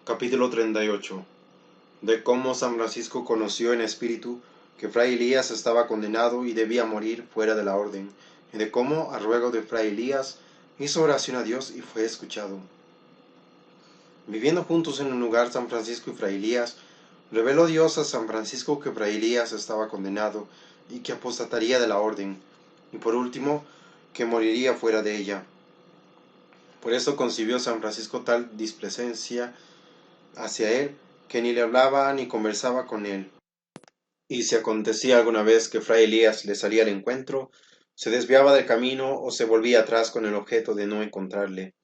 Capítulo 38. De cómo San Francisco conoció en espíritu que Fray Elías estaba condenado y debía morir fuera de la orden, y de cómo, a ruego de Fray Elías, hizo oración a Dios y fue escuchado. Viviendo juntos en un lugar San Francisco y Fray Elías, reveló Dios a San Francisco que Fray Elías estaba condenado y que apostataría de la orden, y por último, que moriría fuera de ella. Por eso concibió San Francisco tal displicencia hacia él, que ni le hablaba ni conversaba con él. Y si acontecía alguna vez que Fray Elías le salía al encuentro, se desviaba del camino o se volvía atrás con el objeto de no encontrarle.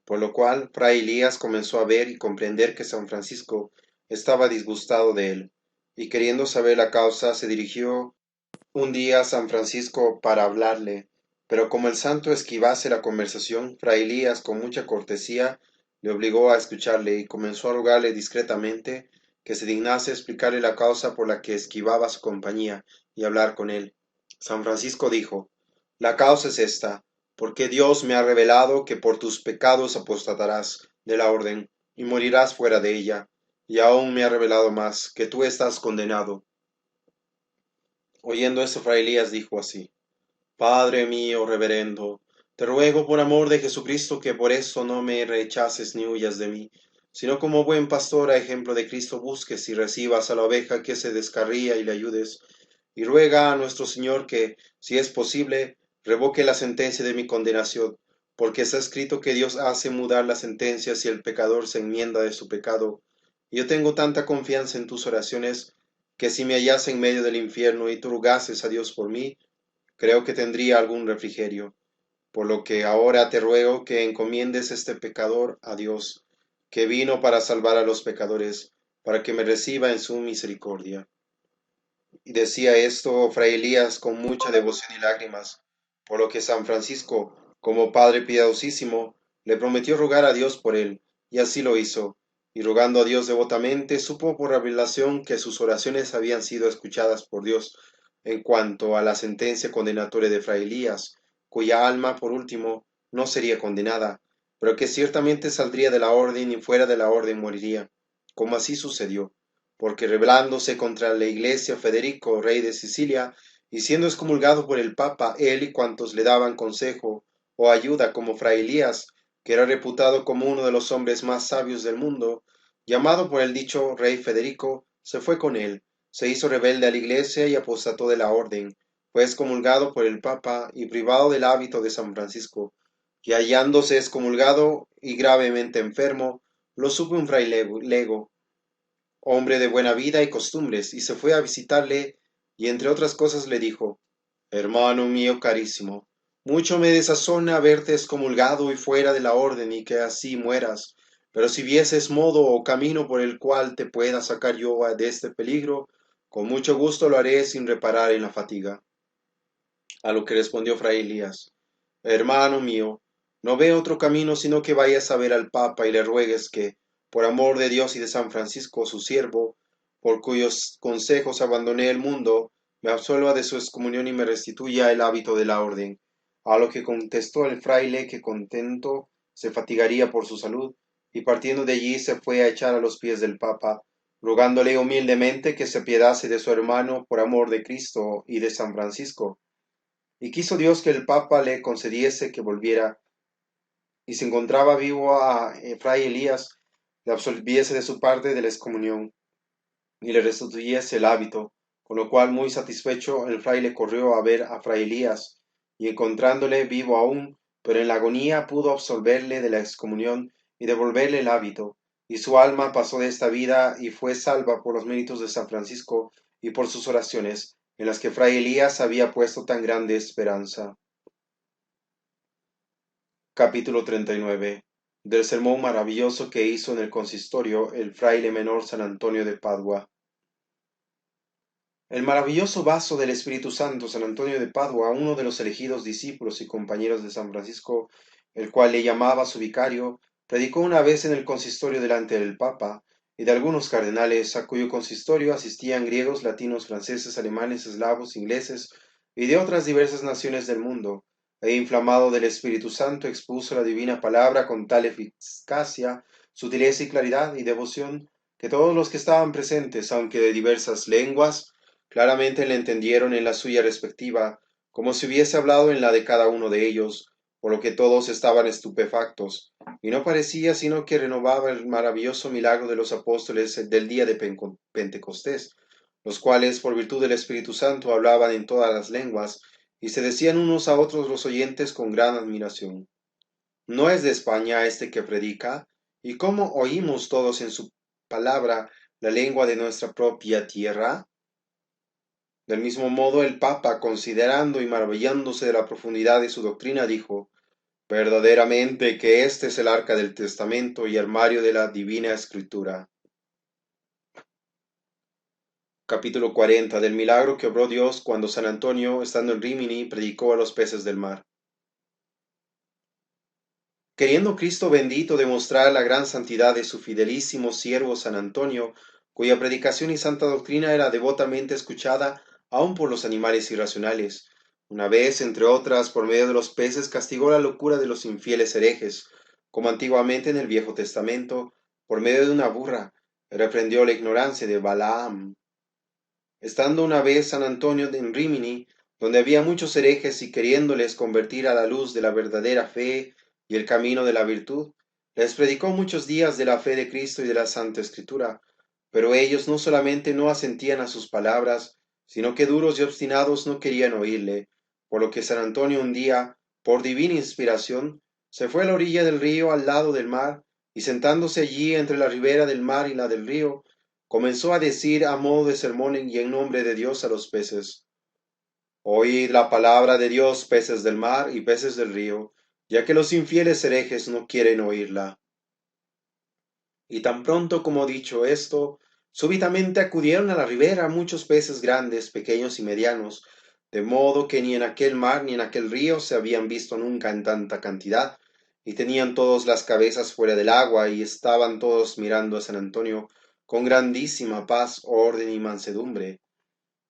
Por lo cual Fray Elías comenzó a ver y comprender que San Francisco estaba disgustado de él, y queriendo saber la causa se dirigió un día a San Francisco para hablarle, pero como el santo esquivase la conversación, Fray Elías con mucha cortesía le obligó a escucharle y comenzó a rogarle discretamente que se dignase explicarle la causa por la que esquivaba su compañía y hablar con él. San Francisco dijo: La causa es esta, porque Dios me ha revelado que por tus pecados apostatarás de la orden y morirás fuera de ella, y aún me ha revelado más, que tú estás condenado. Oyendo esto, Fray Elías dijo así: Padre mío reverendo, te ruego por amor de Jesucristo que por eso no me rechaces ni huyas de mí, sino como buen pastor a ejemplo de Cristo busques y recibas a la oveja que se descarría y le ayudes, y ruega a nuestro Señor que, si es posible, revoque la sentencia de mi condenación, porque está escrito que Dios hace mudar la sentencia si el pecador se enmienda de su pecado. Y yo tengo tanta confianza en tus oraciones, que si me hallase en medio del infierno y tú rogases a Dios por mí, creo que tendría algún refrigerio, por lo que ahora te ruego que encomiendes este pecador a Dios, que vino para salvar a los pecadores, para que me reciba en su misericordia. Y decía esto Fray Elías con mucha devoción y lágrimas, por lo que San Francisco, como padre piadosísimo, le prometió rogar a Dios por él, y así lo hizo, y rogando a Dios devotamente, supo por revelación que sus oraciones habían sido escuchadas por Dios en cuanto a la sentencia condenatoria de Fray Elías, cuya alma, por último, no sería condenada, pero que ciertamente saldría de la orden y fuera de la orden moriría, como así sucedió, porque rebelándose contra la Iglesia Federico, rey de Sicilia, y siendo excomulgado por el Papa, él y cuantos le daban consejo o ayuda, como Fray Elías, que era reputado como uno de los hombres más sabios del mundo, llamado por el dicho rey Federico, se fue con él, se hizo rebelde a la Iglesia y apostató de la orden, fue excomulgado por el Papa y privado del hábito de San Francisco, y hallándose excomulgado y gravemente enfermo, lo supo un fray lego, hombre de buena vida y costumbres, y se fue a visitarle, y entre otras cosas le dijo: Hermano mío carísimo, mucho me desazona verte excomulgado y fuera de la orden y que así mueras, pero si vieses modo o camino por el cual te pueda sacar yo de este peligro, con mucho gusto lo haré sin reparar en la fatiga. A lo que respondió Fray Elías: Hermano mío, no veo otro camino sino que vayas a ver al Papa y le ruegues que, por amor de Dios y de San Francisco su siervo, por cuyos consejos abandoné el mundo, me absuelva de su excomunión y me restituya el hábito de la orden. A lo que contestó el fraile que contento se fatigaría por su salud, y partiendo de allí se fue a echar a los pies del Papa, rogándole humildemente que se apiadase de su hermano por amor de Cristo y de San Francisco. Y quiso Dios que el Papa le concediese que volviera, y si encontraba vivo a Fray Elías, le absolviese de su parte de la excomunión, y le restituyese el hábito, con lo cual muy satisfecho el fraile corrió a ver a Fray Elías, y encontrándole vivo aún, pero en la agonía pudo absolverle de la excomunión y devolverle el hábito, y su alma pasó de esta vida y fue salva por los méritos de San Francisco y por sus oraciones, en las que Fray Elías había puesto tan grande esperanza. Capítulo 39. Del sermón maravilloso que hizo en el consistorio el fraile menor San Antonio de Padua. El maravilloso vaso del Espíritu Santo, San Antonio de Padua, uno de los elegidos discípulos y compañeros de San Francisco, el cual le llamaba su vicario, predicó una vez en el consistorio delante del Papa y de algunos cardenales, a cuyo consistorio asistían griegos, latinos, franceses, alemanes, eslavos, ingleses y de otras diversas naciones del mundo, e inflamado del Espíritu Santo expuso la divina palabra con tal eficacia sutileza y claridad y devoción, que todos los que estaban presentes, aunque de diversas lenguas, claramente le entendieron en la suya respectiva, como si hubiese hablado en la de cada uno de ellos, por lo que todos estaban estupefactos, y no parecía sino que renovaba el maravilloso milagro de los apóstoles del día de Pentecostés, los cuales, por virtud del Espíritu Santo, hablaban en todas las lenguas, y se decían unos a otros los oyentes con gran admiración: ¿No es de España este que predica? ¿Y cómo oímos todos en su palabra la lengua de nuestra propia tierra? Del mismo modo, el Papa, considerando y maravillándose de la profundidad de su doctrina, dijo: verdaderamente que este es el arca del testamento y armario de la divina escritura. Capítulo 40 del milagro que obró Dios cuando San Antonio, estando en Rímini, predicó a los peces del mar. Queriendo Cristo bendito demostrar la gran santidad de su fidelísimo siervo San Antonio, cuya predicación y santa doctrina era devotamente escuchada aun por los animales irracionales, una vez, entre otras, por medio de los peces, castigó la locura de los infieles herejes, como antiguamente en el Viejo Testamento, por medio de una burra, reprendió la ignorancia de Balaam. Estando una vez San Antonio en Rímini, donde había muchos herejes, y queriéndoles convertir a la luz de la verdadera fe y el camino de la virtud, les predicó muchos días de la fe de Cristo y de la Santa Escritura, pero ellos no solamente no asentían a sus palabras, sino que duros y obstinados no querían oírle, por lo que San Antonio un día, por divina inspiración, se fue a la orilla del río al lado del mar, y sentándose allí entre la ribera del mar y la del río, comenzó a decir a modo de sermón y en nombre de Dios a los peces: oíd la palabra de Dios, peces del mar y peces del río, ya que los infieles herejes no quieren oírla. Y tan pronto como dicho esto, súbitamente acudieron a la ribera muchos peces grandes, pequeños y medianos, de modo que ni en aquel mar ni en aquel río se habían visto nunca en tanta cantidad, y tenían todos las cabezas fuera del agua, y estaban todos mirando a San Antonio con grandísima paz, orden y mansedumbre.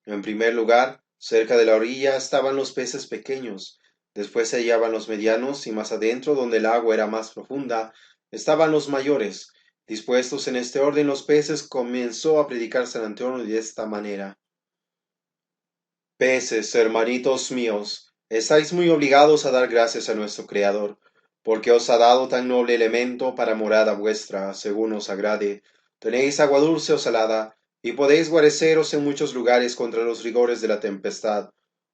En primer lugar, cerca de la orilla estaban los peces pequeños, después se hallaban los medianos, y más adentro, donde el agua era más profunda, estaban los mayores. Dispuestos en este orden los peces, comenzó a predicar San Antonio de esta manera: peces, hermanitos míos, estáis muy obligados a dar gracias a nuestro Creador, porque os ha dado tan noble elemento para morada vuestra, según os agrade. Tenéis agua dulce o salada, y podéis guareceros en muchos lugares contra los rigores de la tempestad.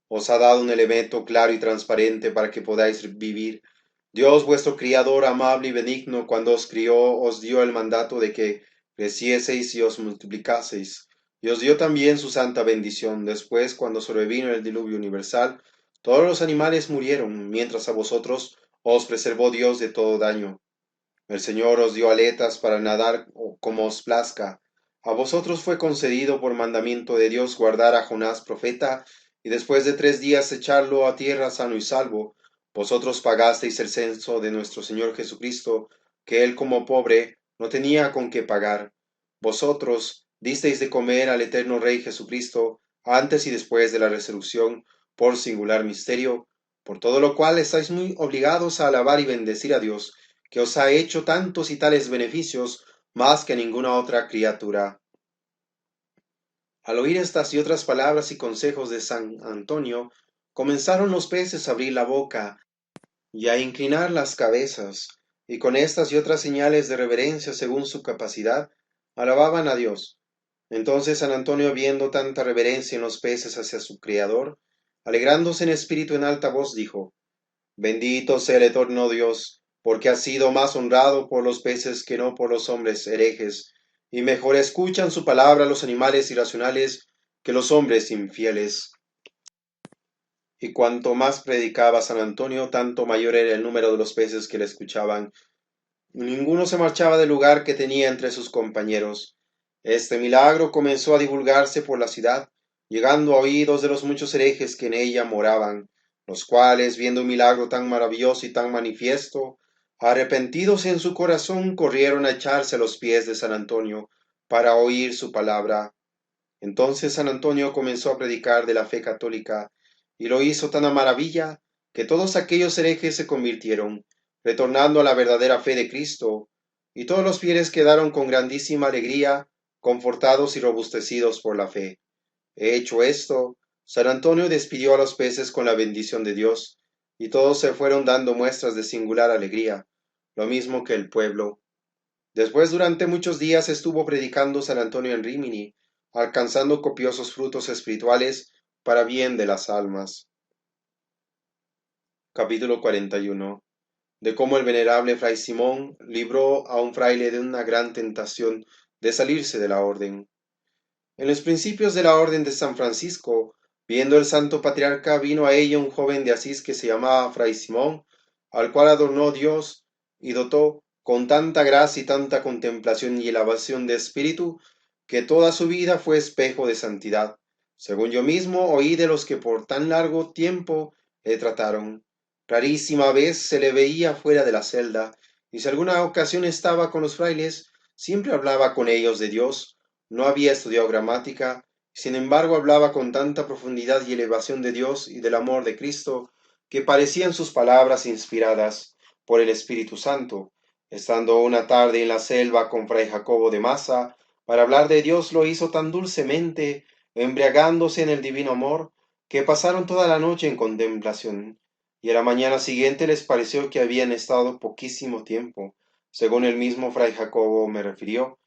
Os ha dado un elemento claro y transparente para que podáis vivir. Dios vuestro Criador, amable y benigno, cuando os crió, os dio el mandato de que crecieseis y os multiplicaseis, y os dio también su santa bendición. Después, cuando sobrevino el diluvio universal, todos los animales murieron, mientras a vosotros os preservó Dios de todo daño. El Señor os dio aletas para nadar como os plazca. A vosotros fue concedido por mandamiento de Dios guardar a Jonás profeta, y después de 3 días echarlo a tierra sano y salvo. Vosotros pagasteis el censo de nuestro Señor Jesucristo, que él como pobre no tenía con qué pagar. Vosotros disteis de comer al eterno Rey Jesucristo, antes y después de la resurrección, por singular misterio, por todo lo cual estáis muy obligados a alabar y bendecir a Dios, que os ha hecho tantos y tales beneficios, más que a ninguna otra criatura. Al oír estas y otras palabras y consejos de San Antonio, comenzaron los peces a abrir la boca y a inclinar las cabezas, y con estas y otras señales de reverencia según su capacidad, alababan a Dios. Entonces San Antonio, viendo tanta reverencia en los peces hacia su Criador, alegrándose en espíritu en alta voz, dijo: bendito sea el eterno Dios, porque ha sido más honrado por los peces que no por los hombres herejes, y mejor escuchan su palabra los animales irracionales que los hombres infieles. Y cuanto más predicaba San Antonio, tanto mayor era el número de los peces que le escuchaban. Ninguno se marchaba del lugar que tenía entre sus compañeros. Este milagro comenzó a divulgarse por la ciudad, llegando a oídos de los muchos herejes que en ella moraban, los cuales, viendo un milagro tan maravilloso y tan manifiesto, arrepentidos en su corazón, corrieron a echarse a los pies de San Antonio para oír su palabra. Entonces San Antonio comenzó a predicar de la fe católica, y lo hizo tan a maravilla que todos aquellos herejes se convirtieron, retornando a la verdadera fe de Cristo, y todos los fieles quedaron con grandísima alegría, confortados y robustecidos por la fe. Hecho esto, San Antonio despidió a los peces con la bendición de Dios, y todos se fueron dando muestras de singular alegría, lo mismo que el pueblo. Después, durante muchos días, estuvo predicando San Antonio en Rímini, alcanzando copiosos frutos espirituales para bien de las almas. Capítulo 41. De cómo el venerable Fray Simón libró a un fraile de una gran tentación de salirse de la orden. En los principios de la orden de San Francisco, viendo el santo patriarca, vino a ella un joven de Asís que se llamaba Fray Simón, al cual adornó Dios y dotó con tanta gracia y tanta contemplación y elevación de espíritu, que toda su vida fue espejo de santidad, según yo mismo oí de los que por tan largo tiempo le trataron. Rarísima vez se le veía fuera de la celda, y si alguna ocasión estaba con los frailes, siempre hablaba con ellos de Dios. No había estudiado gramática, sin embargo hablaba con tanta profundidad y elevación de Dios y del amor de Cristo, que parecían sus palabras inspiradas por el Espíritu Santo. Estando una tarde en la selva con Fray Jacobo de Massa, para hablar de Dios lo hizo tan dulcemente, embriagándose en el divino amor, que pasaron toda la noche en contemplación, y a la mañana siguiente les pareció que habían estado poquísimo tiempo, según el mismo Fray Jacobo me refirió.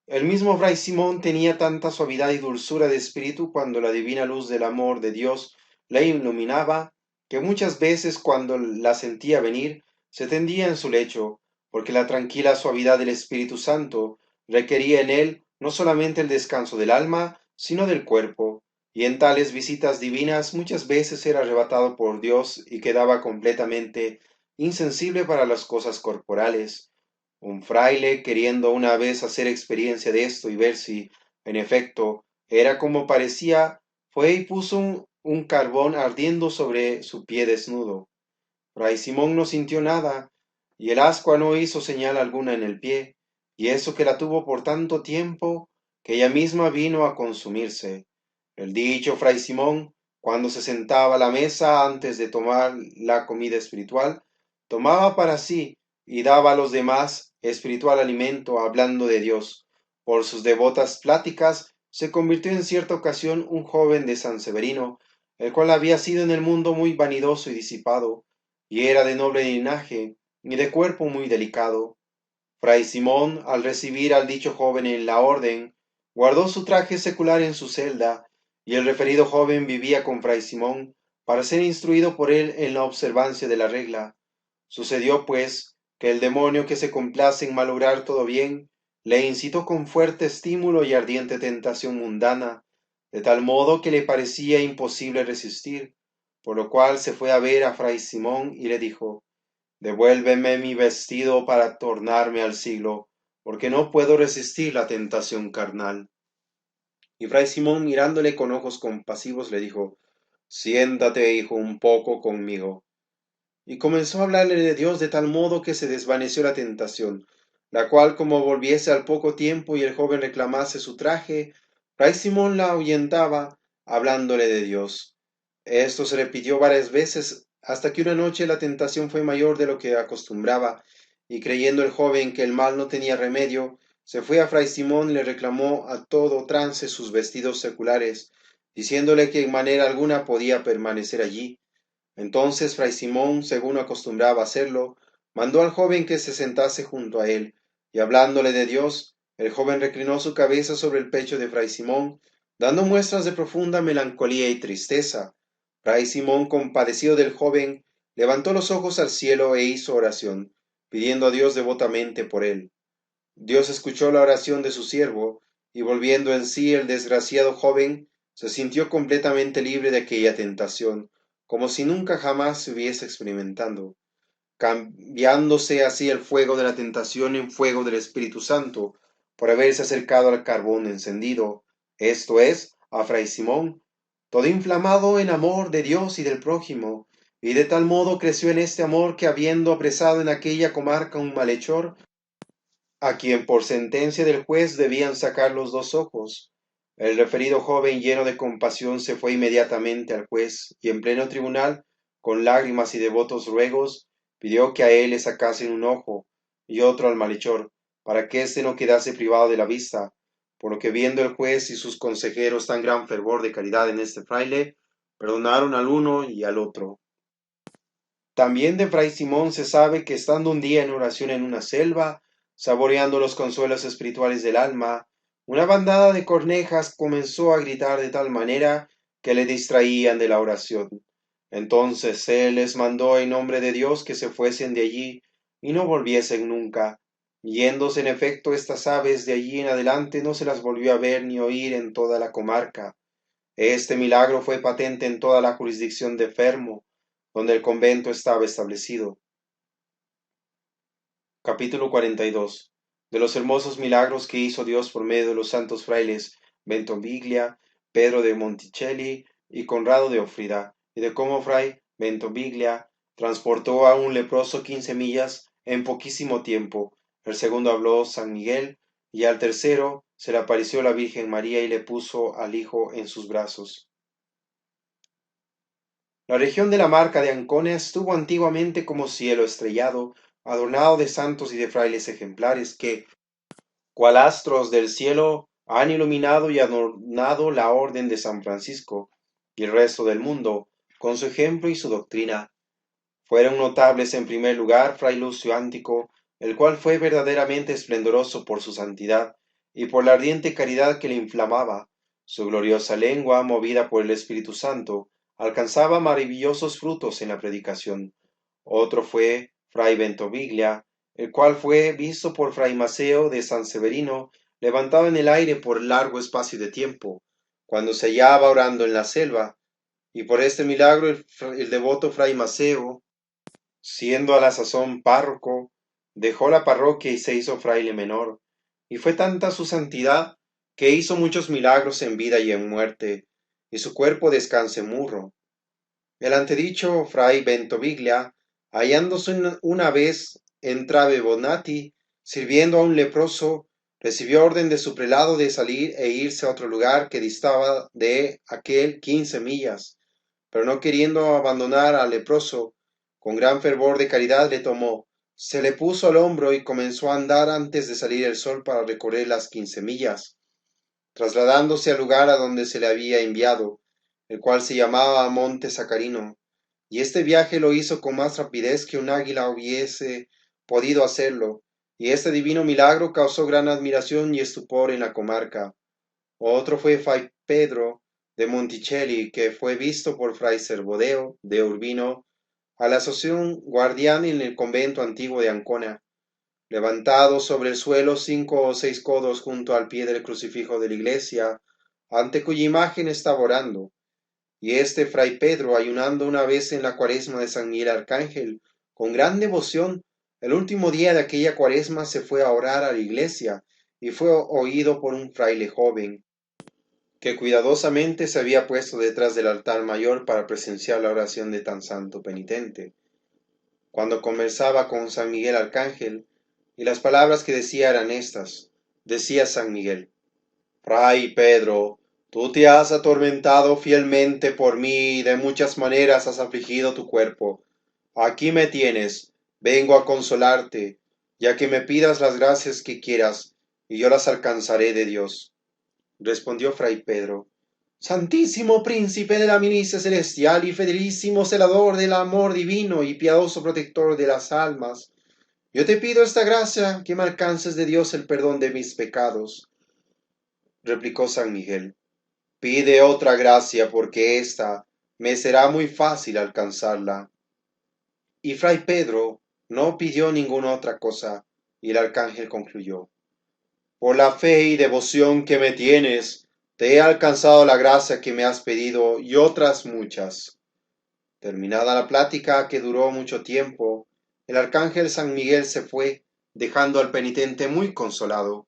El mismo Fray Simón tenía tanta suavidad y dulzura de espíritu cuando la divina luz del amor de Dios le iluminaba, que muchas veces cuando la sentía venir, se tendía en su lecho, porque la tranquila suavidad del Espíritu Santo requería en él no solamente el descanso del alma, sino del cuerpo, y en tales visitas divinas muchas veces era arrebatado por Dios y quedaba completamente insensible para las cosas corporales. Un fraile, queriendo una vez hacer experiencia de esto y ver si, en efecto, era como parecía, fue y puso un carbón ardiendo sobre su pie desnudo. Fray Simón no sintió nada, y el ascua no hizo señal alguna en el pie, y eso que la tuvo por tanto tiempo, que ella misma vino a consumirse. El dicho Fray Simón, cuando se sentaba a la mesa antes de tomar la comida espiritual, tomaba para sí y daba a los demás espiritual alimento hablando de Dios. Por sus devotas pláticas se convirtió en cierta ocasión un joven de San Severino, el cual había sido en el mundo muy vanidoso y disipado, y era de noble linaje y de cuerpo muy delicado. Fray Simón, al recibir al dicho joven en la orden, guardó su traje secular en su celda, y el referido joven vivía con Fray Simón para ser instruido por él en la observancia de la regla. Sucedió, pues, que el demonio que se complace en malograr todo bien, le incitó con fuerte estímulo y ardiente tentación mundana, de tal modo que le parecía imposible resistir, por lo cual se fue a ver a Fray Simón y le dijo: Devuélveme mi vestido para tornarme al siglo, porque no puedo resistir la tentación carnal. Y Fray Simón, mirándole con ojos compasivos, le dijo: Siéntate, hijo, un poco conmigo. Y comenzó a hablarle de Dios de tal modo que se desvaneció la tentación, la cual, como volviese al poco tiempo y el joven reclamase su traje, Fray Simón la ahuyentaba, hablándole de Dios. Esto se repitió varias veces, hasta que una noche la tentación fue mayor de lo que acostumbraba, y creyendo el joven que el mal no tenía remedio, se fue a Fray Simón y le reclamó a todo trance sus vestidos seculares, diciéndole que en manera alguna podía permanecer allí. Entonces Fray Simón, según acostumbraba hacerlo, mandó al joven que se sentase junto a él, y hablándole de Dios, el joven reclinó su cabeza sobre el pecho de Fray Simón, dando muestras de profunda melancolía y tristeza. Fray Simón, compadecido del joven, levantó los ojos al cielo e hizo oración, pidiendo a Dios devotamente por él. Dios escuchó la oración de su siervo, y volviendo en sí el desgraciado joven, se sintió completamente libre de aquella tentación, como si nunca jamás se hubiese experimentado, cambiándose así el fuego de la tentación en fuego del Espíritu Santo, por haberse acercado al carbón encendido, esto es, a Fray Simón, todo inflamado en amor de Dios y del prójimo, y de tal modo creció en este amor que, habiendo apresado en aquella comarca un malhechor, a quien por sentencia del juez debían sacar los dos ojos, el referido joven, lleno de compasión, se fue inmediatamente al juez, y en pleno tribunal, con lágrimas y devotos ruegos, pidió que a él le sacasen un ojo y otro al malhechor, para que éste no quedase privado de la vista, por lo que viendo el juez y sus consejeros tan gran fervor de caridad en este fraile, perdonaron al uno y al otro. También de Fray Simón se sabe que estando un día en oración en una selva, saboreando los consuelos espirituales del alma, una bandada de cornejas comenzó a gritar de tal manera que le distraían de la oración. Entonces él les mandó en nombre de Dios que se fuesen de allí y no volviesen nunca. Yéndose en efecto estas aves de allí en adelante no se las volvió a ver ni oír en toda la comarca. Este milagro fue patente en toda la jurisdicción de Fermo, donde el convento estaba establecido. Capítulo 42. De los hermosos milagros que hizo Dios por medio de los santos frailes Ventoviglia, Pedro de Monticelli y Conrado de Ofrida, y de cómo fray Ventoviglia transportó a un leproso 15 millas en poquísimo tiempo. El segundo habló San Miguel, y al tercero se le apareció la Virgen María y le puso al hijo en sus brazos. La región de la Marca de Ancona estuvo antiguamente como cielo estrellado, adornado de santos y de frailes ejemplares que, cual astros del cielo, han iluminado y adornado la orden de San Francisco y el resto del mundo, con su ejemplo y su doctrina. Fueron notables en primer lugar Fray Lucio Antico, el cual fue verdaderamente esplendoroso por su santidad y por la ardiente caridad que le inflamaba. Su gloriosa lengua, movida por el Espíritu Santo, alcanzaba maravillosos frutos en la predicación. Otro fue Fray Ventoviglia, el cual fue visto por Fray Maceo de San Severino, levantado en el aire por largo espacio de tiempo, cuando se hallaba orando en la selva, y por este milagro el devoto Fray Maceo, siendo a la sazón párroco, dejó la parroquia y se hizo fraile menor, y fue tanta su santidad que hizo muchos milagros en vida y en muerte, y su cuerpo descanse murro. El antedicho fray Ventoviglia, hallándose una vez en Bonati, sirviendo a un leproso, recibió orden de su prelado de salir e irse a otro lugar que distaba de aquel 15 millas, pero no queriendo abandonar al leproso, con gran fervor de caridad le tomó, se le puso al hombro y comenzó a andar antes de salir el sol para recorrer las 15 millas, trasladándose al lugar a donde se le había enviado, el cual se llamaba Monte Sacarino, y este viaje lo hizo con más rapidez que un águila hubiese podido hacerlo, y este divino milagro causó gran admiración y estupor en la comarca. Otro fue Fray Pedro de Monticelli, que fue visto por Fray Servodeo de Urbino a la asociación guardián en el convento antiguo de Ancona, levantado sobre el suelo 5 o 6 codos junto al pie del crucifijo de la iglesia, ante cuya imagen estaba orando. Y este Fray Pedro, ayunando una vez en la cuaresma de San Miguel Arcángel, con gran devoción, el último día de aquella cuaresma se fue a orar a la iglesia, y fue oído por un fraile joven, que cuidadosamente se había puesto detrás del altar mayor para presenciar la oración de tan santo penitente. Cuando conversaba con San Miguel Arcángel, y las palabras que decía eran estas, decía San Miguel: Fray Pedro, tú te has atormentado fielmente por mí y de muchas maneras has afligido tu cuerpo. Aquí me tienes, vengo a consolarte, ya que me pidas las gracias que quieras, y yo las alcanzaré de Dios. Respondió Fray Pedro: Santísimo príncipe de la milicia celestial y fidelísimo celador del amor divino y piadoso protector de las almas, yo te pido esta gracia, que me alcances de Dios el perdón de mis pecados. Replicó San Miguel: Pide otra gracia, porque ésta me será muy fácil alcanzarla. Y Fray Pedro no pidió ninguna otra cosa, y el arcángel concluyó: Por la fe y devoción que me tienes, te he alcanzado la gracia que me has pedido y otras muchas. Terminada la plática, que duró mucho tiempo, el arcángel San Miguel se fue, dejando al penitente muy consolado.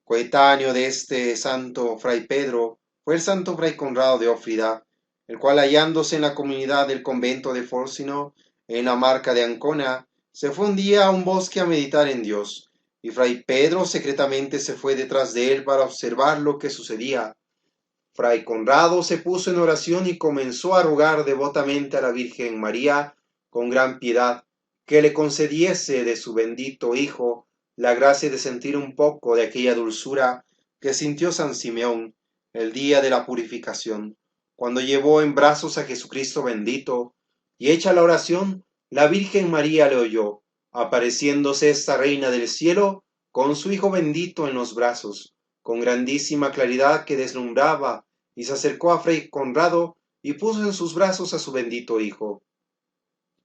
Coetáneo de este santo fray Pedro fue el santo fray Conrado de Ófrida, el cual, hallándose en la comunidad del convento de Fórcino, en la marca de Ancona, se fue un día a un bosque a meditar en Dios, y fray Pedro secretamente se fue detrás de él para observar lo que sucedía. Fray Conrado se puso en oración y comenzó a rogar devotamente a la Virgen María, con gran piedad, que le concediese de su bendito Hijo la gracia de sentir un poco de aquella dulzura que sintió San Simeón el día de la purificación, cuando llevó en brazos a Jesucristo bendito, y hecha la oración, la Virgen María le oyó, apareciéndose esta reina del cielo con su Hijo bendito en los brazos, con grandísima claridad que deslumbraba, y se acercó a Fray Conrado y puso en sus brazos a su bendito Hijo.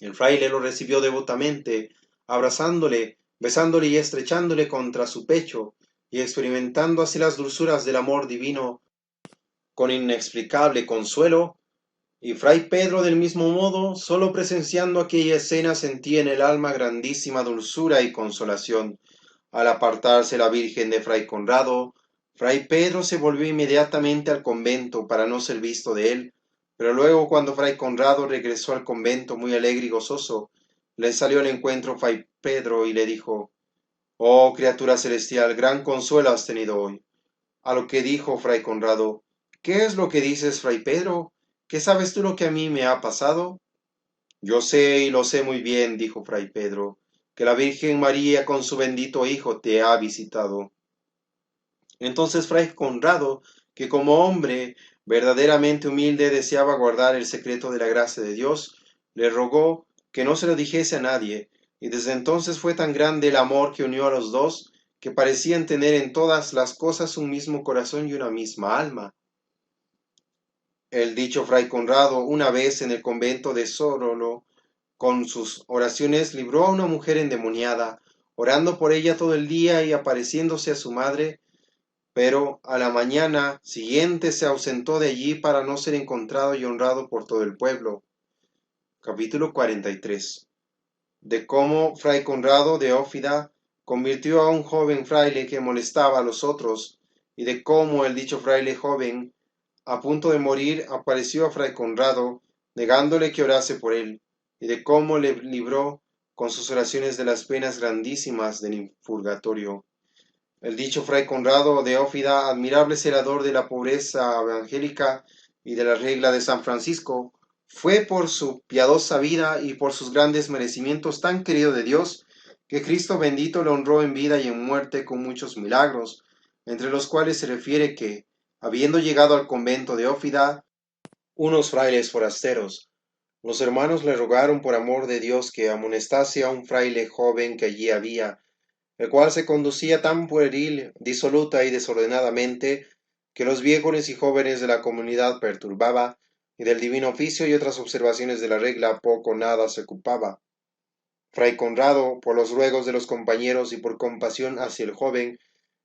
El fraile lo recibió devotamente, abrazándole, besándole y estrechándole contra su pecho, y experimentando así las dulzuras del amor divino con inexplicable consuelo, y fray Pedro del mismo modo, solo presenciando aquella escena sentía en el alma grandísima dulzura y consolación. Al apartarse la Virgen de fray Conrado, fray Pedro se volvió inmediatamente al convento para no ser visto de él, pero luego cuando fray Conrado regresó al convento muy alegre y gozoso, le salió al encuentro fray Pedro y le dijo: «Oh criatura celestial, gran consuelo has tenido hoy». A lo que dijo fray Conrado: «¿Qué es lo que dices, fray Pedro? ¿Qué sabes tú lo que a mí me ha pasado?». «Yo sé y lo sé muy bien», dijo fray Pedro, «que la Virgen María con su bendito Hijo te ha visitado». Entonces fray Conrado, que como hombre verdaderamente humilde deseaba guardar el secreto de la gracia de Dios, le rogó que no se lo dijese a nadie, y desde entonces fue tan grande el amor que unió a los dos, que parecían tener en todas las cosas un mismo corazón y una misma alma. El dicho fray Conrado, una vez en el convento de Sorolo, con sus oraciones libró a una mujer endemoniada, orando por ella todo el día y apareciéndose a su madre, pero a la mañana siguiente se ausentó de allí para no ser encontrado y honrado por todo el pueblo. Capítulo 43. De cómo fray Conrado de Ófida convirtió a un joven fraile que molestaba a los otros, y de cómo el dicho fraile joven, a punto de morir, apareció a fray Conrado, negándole que orase por él, y de cómo le libró con sus oraciones de las penas grandísimas del purgatorio. El dicho fray Conrado de Ófida, admirable celador de la pobreza evangélica y de la regla de San Francisco, fue por su piadosa vida y por sus grandes merecimientos tan querido de Dios, que Cristo bendito le honró en vida y en muerte con muchos milagros, entre los cuales se refiere que, habiendo llegado al convento de Ófida, unos frailes forasteros, los hermanos le rogaron por amor de Dios que amonestase a un fraile joven que allí había, el cual se conducía tan pueril, disoluta y desordenadamente, que los viejos y jóvenes de la comunidad perturbaba, y del divino oficio y otras observaciones de la regla poco o nada se ocupaba. Fray Conrado, por los ruegos de los compañeros y por compasión hacia el joven,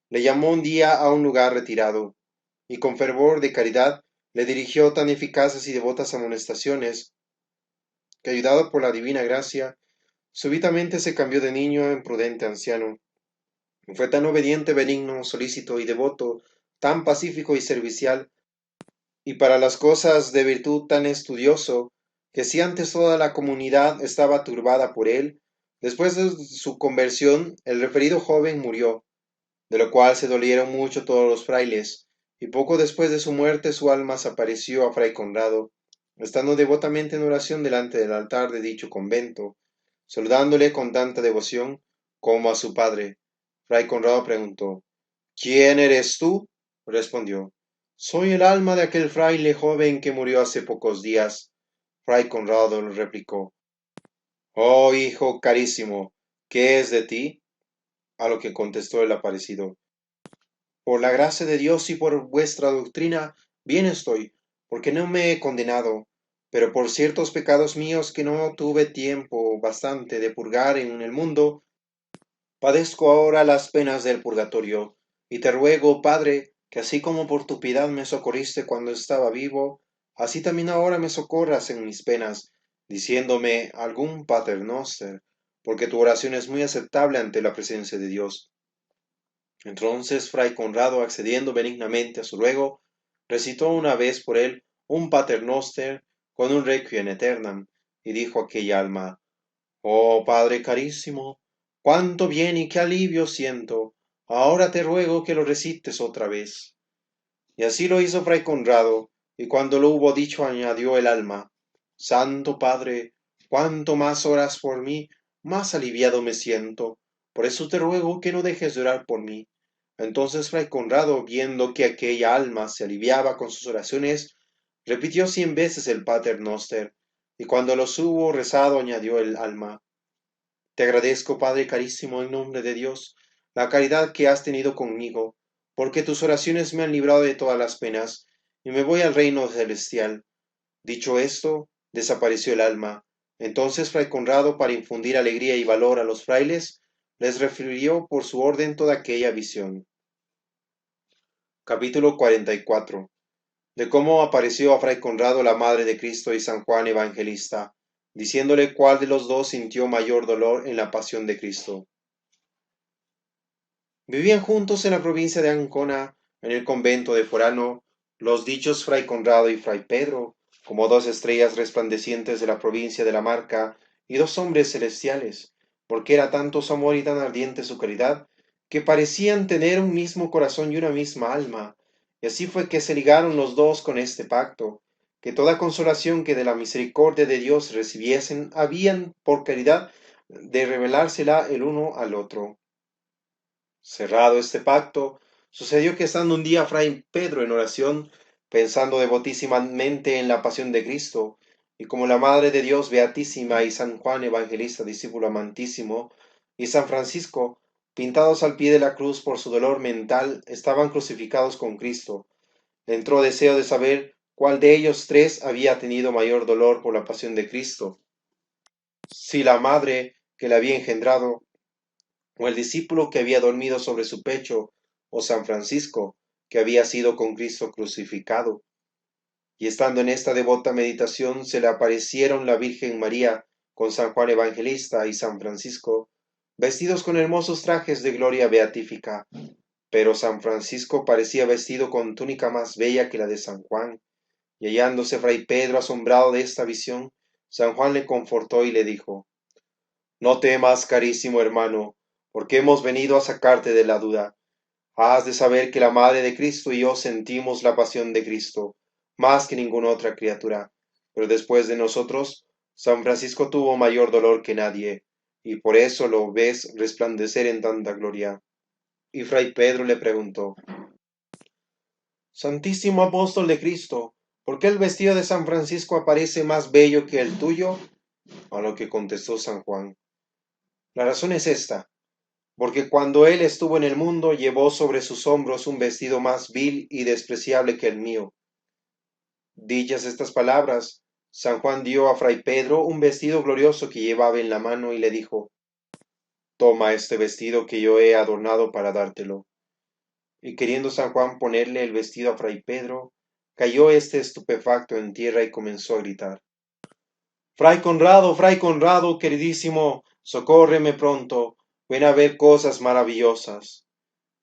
le llamó un día a un lugar retirado, y con fervor de caridad le dirigió tan eficaces y devotas amonestaciones, que ayudado por la divina gracia, súbitamente se cambió de niño en prudente anciano. Fue tan obediente, benigno, solícito y devoto, tan pacífico y servicial, y para las cosas de virtud tan estudioso, que si antes toda la comunidad estaba turbada por él, después de su conversión el referido joven murió, de lo cual se dolieron mucho todos los frailes, y poco después de su muerte su alma se apareció a fray Conrado, estando devotamente en oración delante del altar de dicho convento, saludándole con tanta devoción como a su padre. Fray Conrado preguntó: «¿Quién eres tú?». Respondió: «Soy el alma de aquel fraile joven que murió hace pocos días». Fray Conrado le replicó: «Oh hijo carísimo, ¿qué es de ti?». A lo que contestó el aparecido: «Por la gracia de Dios y por vuestra doctrina, bien estoy, porque no me he condenado, pero por ciertos pecados míos que no tuve tiempo bastante de purgar en el mundo, padezco ahora las penas del purgatorio, y te ruego, Padre, que así como por tu piedad me socorriste cuando estaba vivo, así también ahora me socorras en mis penas, diciéndome algún Pater Noster, porque tu oración es muy aceptable ante la presencia de Dios». Entonces fray Conrado, accediendo benignamente a su ruego, recitó una vez por él un Pater Noster con un Requiem Aeternam, y dijo a aquella alma: «Oh Padre carísimo, cuánto bien y qué alivio siento, ahora te ruego que lo recites otra vez». Y así lo hizo fray Conrado, y cuando lo hubo dicho añadió el alma: «Santo Padre, cuanto más oras por mí, más aliviado me siento, Por eso te ruego que no dejes de orar por mí. Entonces Fray Conrado, viendo que aquella alma se aliviaba con sus oraciones, repitió 100 veces el Pater Noster, y cuando los hubo rezado añadió el alma: Te agradezco, Padre carísimo, en nombre de Dios, la caridad que has tenido conmigo, porque tus oraciones me han librado de todas las penas, y me voy al reino celestial. Dicho esto, desapareció el alma. Entonces Fray Conrado, para infundir alegría y valor a los frailes, les refirió por su orden toda aquella visión. Capítulo 44. De cómo apareció a Fray Conrado la Madre de Cristo y San Juan Evangelista, diciéndole cuál de los dos sintió mayor dolor en la pasión de Cristo. Vivían juntos en la provincia de Ancona, en el convento de Forano, los dichos Fray Conrado y Fray Pedro, como dos estrellas resplandecientes de la provincia de la Marca y dos hombres celestiales, porque era tanto su amor y tan ardiente su caridad, que parecían tener un mismo corazón y una misma alma, y así fue que se ligaron los dos con este pacto, que toda consolación que de la misericordia de Dios recibiesen habían por caridad de revelársela el uno al otro. Cerrado este pacto, sucedió que estando un día Fray Pedro en oración, pensando devotísimamente en la pasión de Cristo, y como la Madre de Dios Beatísima y San Juan Evangelista, discípulo amantísimo, y San Francisco, pintados al pie de la cruz por su dolor mental, estaban crucificados con Cristo, le entró deseo de saber cuál de ellos tres había tenido mayor dolor por la pasión de Cristo, si la madre que le había engendrado, o el discípulo que había dormido sobre su pecho, o San Francisco, que había sido con Cristo crucificado. Y estando en esta devota meditación, se le aparecieron la Virgen María con San Juan Evangelista y San Francisco, vestidos con hermosos trajes de gloria beatífica. Pero San Francisco parecía vestido con túnica más bella que la de San Juan. Y hallándose Fray Pedro asombrado de esta visión, San Juan le confortó y le dijo: No temas, carísimo hermano, porque hemos venido a sacarte de la duda. Has de saber que la Madre de Cristo y yo sentimos la pasión de Cristo, más que ninguna otra criatura, pero después de nosotros, San Francisco tuvo mayor dolor que nadie, y por eso lo ves resplandecer en tanta gloria. Y Fray Pedro le preguntó: Santísimo apóstol de Cristo, ¿por qué el vestido de San Francisco aparece más bello que el tuyo? A lo que contestó San Juan: La razón es esta: porque cuando él estuvo en el mundo llevó sobre sus hombros un vestido más vil y despreciable que el mío. Dichas estas palabras, San Juan dio a Fray Pedro un vestido glorioso que llevaba en la mano y le dijo: Toma este vestido que yo he adornado para dártelo. Y queriendo San Juan ponerle el vestido a Fray Pedro, cayó este estupefacto en tierra y comenzó a gritar: Fray Conrado, queridísimo, socórreme pronto, ven a ver cosas maravillosas.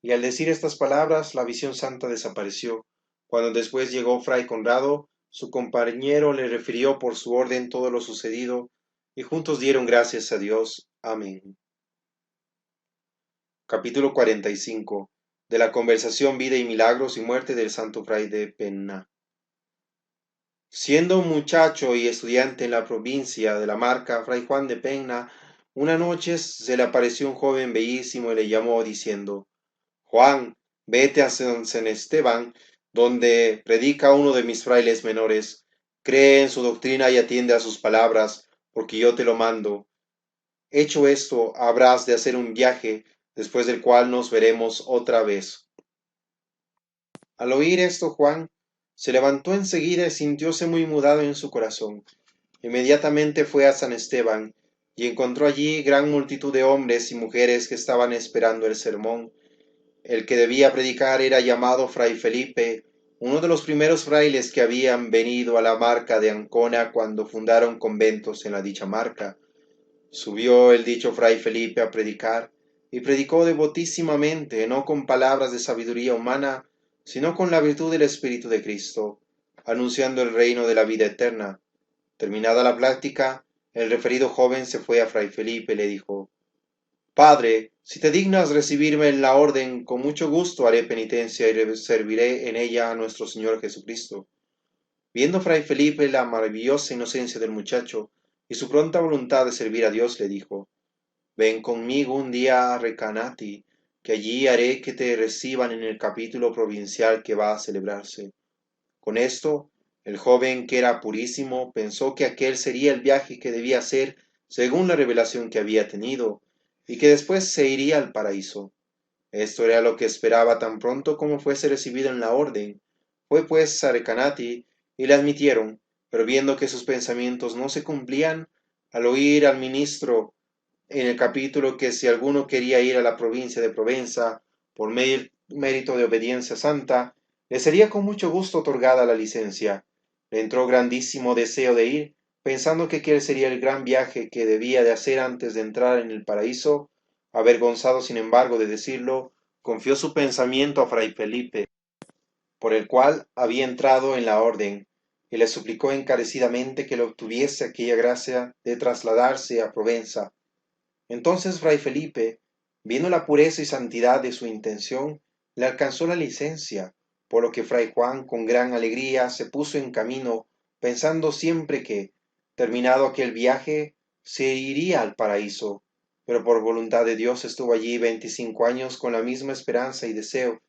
Y al decir estas palabras, la visión santa desapareció. Cuando después llegó Fray Conrado, su compañero le refirió por su orden todo lo sucedido, y juntos dieron gracias a Dios. Amén. Capítulo 45. De la conversación, vida y milagros y muerte del santo Fray de Penna. Siendo un muchacho y estudiante en la provincia de la Marca, Fray Juan de Penna, una noche se le apareció un joven bellísimo y le llamó diciendo: Juan, vete a San Esteban, donde predica uno de mis frailes menores. Cree en su doctrina y atiende a sus palabras, porque yo te lo mando. Hecho esto, habrás de hacer un viaje, después del cual nos veremos otra vez. Al oír esto, Juan se levantó enseguida y sintióse muy mudado en su corazón. Inmediatamente fue a San Esteban, y encontró allí gran multitud de hombres y mujeres que estaban esperando el sermón. El que debía predicar era llamado Fray Felipe, uno de los primeros frailes que habían venido a la Marca de Ancona cuando fundaron conventos en la dicha Marca. Subió el dicho Fray Felipe a predicar, y predicó devotísimamente, no con palabras de sabiduría humana, sino con la virtud del Espíritu de Cristo, anunciando el reino de la vida eterna. Terminada la plática, el referido joven se fue a Fray Felipe y le dijo: Padre, si te dignas recibirme en la orden, con mucho gusto haré penitencia y serviré en ella a nuestro Señor Jesucristo. Viendo Fray Felipe la maravillosa inocencia del muchacho y su pronta voluntad de servir a Dios, le dijo: ven conmigo un día a Recanati, que allí haré que te reciban en el capítulo provincial que va a celebrarse. Con esto, el joven, que era purísimo, pensó que aquel sería el viaje que debía hacer según la revelación que había tenido, y que después se iría al paraíso. Esto era lo que esperaba tan pronto como fuese recibido en la orden. Fue pues a Recanati y le admitieron, pero viendo que sus pensamientos no se cumplían, al oír al ministro en el capítulo que si alguno quería ir a la provincia de Provenza por mérito de obediencia santa, le sería con mucho gusto otorgada la licencia. Le entró grandísimo deseo de ir, pensando que aquel sería el gran viaje que debía de hacer antes de entrar en el paraíso. Avergonzado, sin embargo, de decirlo, confió su pensamiento a fray Felipe, por el cual había entrado en la orden, y le suplicó encarecidamente que le obtuviese aquella gracia de trasladarse a Provenza. Entonces fray Felipe, viendo la pureza y santidad de su intención, le alcanzó la licencia, por lo que fray Juan con gran alegría se puso en camino, pensando siempre que, terminado aquel viaje, se iría al paraíso. Pero por voluntad de Dios estuvo allí 25 años con la misma esperanza y deseo,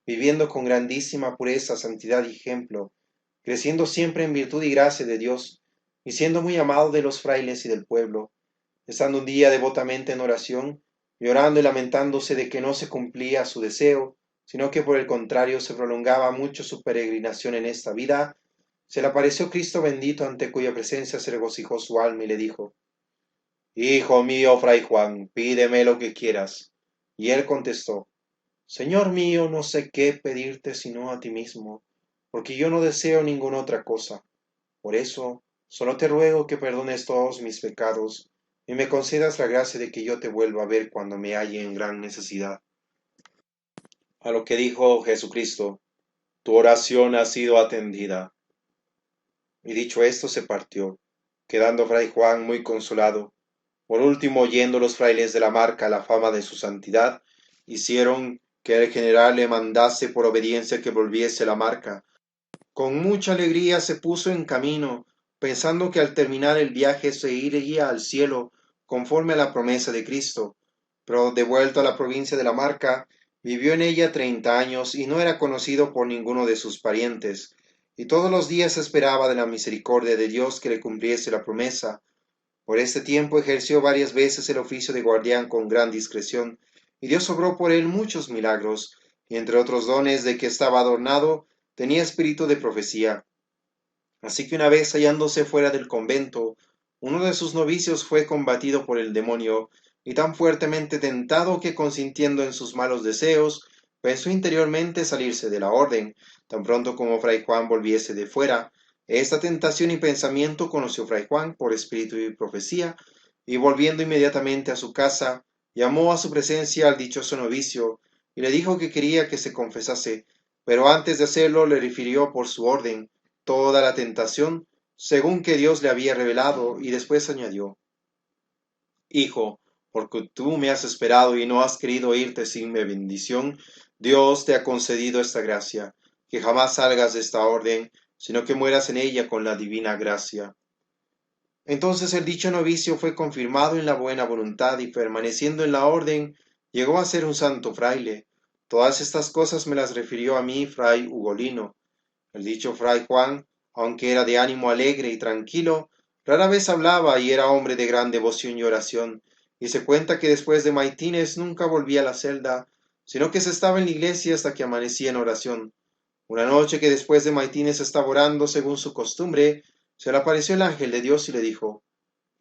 viviendo con grandísima pureza, santidad y ejemplo, creciendo siempre en virtud y gracia de Dios, y siendo muy amado de los frailes y del pueblo, estando un día devotamente en oración, llorando y lamentándose de que no se cumplía su deseo, sino que por el contrario se prolongaba mucho su peregrinación en esta vida, se le apareció Cristo bendito, ante cuya presencia se regocijó su alma, y le dijo: Hijo mío, fray Juan, pídeme lo que quieras. Y él contestó: Señor mío, no sé qué pedirte sino a ti mismo, porque yo no deseo ninguna otra cosa. Por eso, solo te ruego que perdones todos mis pecados y me concedas la gracia de que yo te vuelva a ver cuando me halle en gran necesidad. A lo que dijo Jesucristo: Tu oración ha sido atendida. Y dicho esto se partió, quedando fray Juan muy consolado. Por último, oyendo los frailes de la Marca la fama de su santidad, hicieron que el general le mandase por obediencia que volviese a la Marca. Con mucha alegría se puso en camino, pensando que al terminar el viaje se iría al cielo, conforme a la promesa de Cristo. Pero de vuelto a la provincia de la Marca, vivió en ella 30 años y no era conocido por ninguno de sus parientes, y todos los días esperaba de la misericordia de Dios que le cumpliese la promesa. Por este tiempo ejerció varias veces el oficio de guardián con gran discreción, y Dios obró por él muchos milagros, y entre otros dones de que estaba adornado, tenía espíritu de profecía. Así que una vez hallándose fuera del convento, uno de sus novicios fue combatido por el demonio, y tan fuertemente tentado que, consintiendo en sus malos deseos, pensó interiormente salirse de la orden, tan pronto como fray Juan volviese de fuera. Esta tentación y pensamiento conoció fray Juan por espíritu y profecía, y volviendo inmediatamente a su casa, llamó a su presencia al dichoso novicio, y le dijo que quería que se confesase, pero antes de hacerlo le refirió por su orden toda la tentación, según que Dios le había revelado, y después añadió: Hijo, porque tú me has esperado y no has querido irte sin mi bendición, Dios te ha concedido esta gracia, que jamás salgas de esta orden, sino que mueras en ella con la divina gracia. Entonces el dicho novicio fue confirmado en la buena voluntad, y permaneciendo en la orden, llegó a ser un santo fraile. Todas estas cosas me las refirió a mí fray Ugolino. El dicho fray Juan, aunque era de ánimo alegre y tranquilo, rara vez hablaba, y era hombre de gran devoción y oración, y se cuenta que después de maitines nunca volvía a la celda, sino que se estaba en la iglesia hasta que amanecía en oración. Una noche que después de maitines estaba orando según su costumbre, se le apareció el ángel de Dios y le dijo: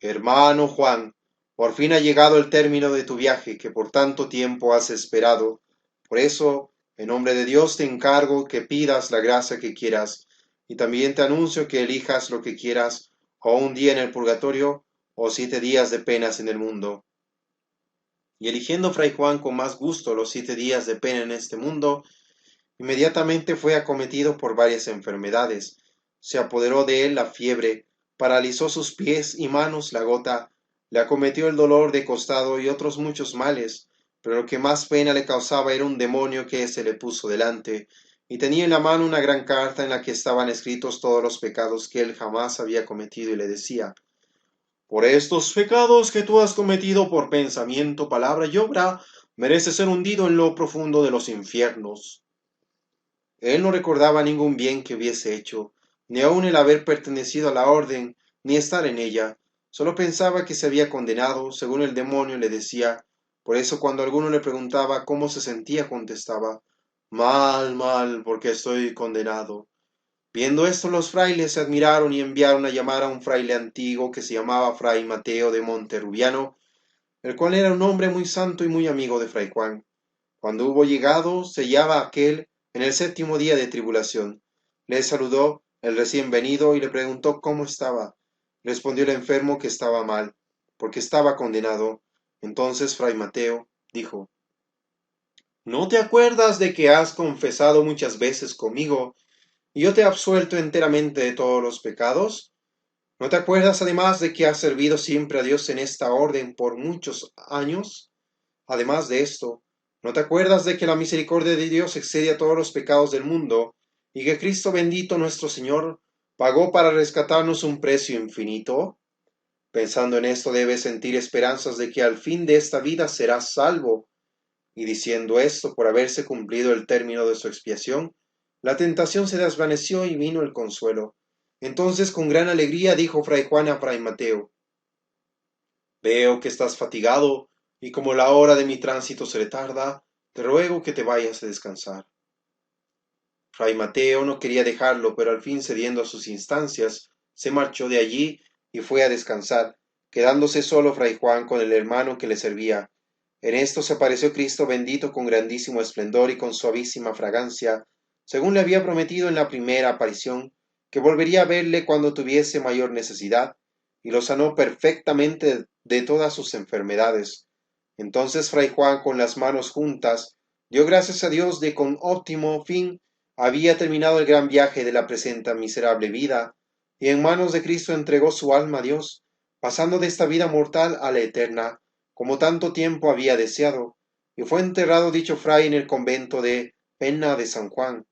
Hermano Juan, por fin ha llegado el término de tu viaje, que por tanto tiempo has esperado. Por eso, en nombre de Dios te encargo que pidas la gracia que quieras, y también te anuncio que elijas lo que quieras, o un día en el purgatorio, o 7 días de penas en el mundo. Y eligiendo fray Juan con más gusto los 7 días de pena en este mundo, inmediatamente fue acometido por varias enfermedades. Se apoderó de él la fiebre, paralizó sus pies y manos la gota, le acometió el dolor de costado y otros muchos males, pero lo que más pena le causaba era un demonio que se le puso delante, y tenía en la mano una gran carta en la que estaban escritos todos los pecados que él jamás había cometido, y le decía: Por estos pecados que tú has cometido por pensamiento, palabra y obra, mereces ser hundido en lo profundo de los infiernos. Él no recordaba ningún bien que hubiese hecho, ni aun el haber pertenecido a la orden, ni estar en ella. Solo pensaba que se había condenado, según el demonio le decía. Por eso cuando alguno le preguntaba cómo se sentía, contestaba, mal, mal, porque estoy condenado. Viendo esto, los frailes se admiraron y enviaron a llamar a un fraile antiguo que se llamaba Fray Mateo de Monterubiano, el cual era un hombre muy santo y muy amigo de Fray Juan. Cuando hubo llegado, se hallaba aquel en el séptimo día de tribulación. Le saludó el recién venido y le preguntó cómo estaba. Respondió el enfermo que estaba mal, porque estaba condenado. Entonces Fray Mateo dijo, ¿no te acuerdas de que has confesado muchas veces conmigo y yo te he absuelto enteramente de todos los pecados? ¿No te acuerdas además de que has servido siempre a Dios en esta orden por muchos años? Además de esto, ¿no te acuerdas de que la misericordia de Dios excede a todos los pecados del mundo y que Cristo bendito nuestro Señor pagó para rescatarnos un precio infinito? Pensando en esto debes sentir esperanzas de que al fin de esta vida serás salvo. Y diciendo esto, por haberse cumplido el término de su expiación, la tentación se desvaneció y vino el consuelo. Entonces con gran alegría dijo Fray Juan a Fray Mateo, veo que estás fatigado, y como la hora de mi tránsito se retarda, te ruego que te vayas a descansar. Fray Mateo no quería dejarlo, pero al fin cediendo a sus instancias, se marchó de allí y fue a descansar, quedándose solo Fray Juan con el hermano que le servía. En esto se apareció Cristo bendito con grandísimo esplendor y con suavísima fragancia, según le había prometido en la primera aparición, que volvería a verle cuando tuviese mayor necesidad, y lo sanó perfectamente de todas sus enfermedades. Entonces Fray Juan, con las manos juntas, dio gracias a Dios de con óptimo fin había terminado el gran viaje de la presente miserable vida, y en manos de Cristo entregó su alma a Dios, pasando de esta vida mortal a la eterna, como tanto tiempo había deseado, y fue enterrado dicho fray en el convento de Penna de San Juan.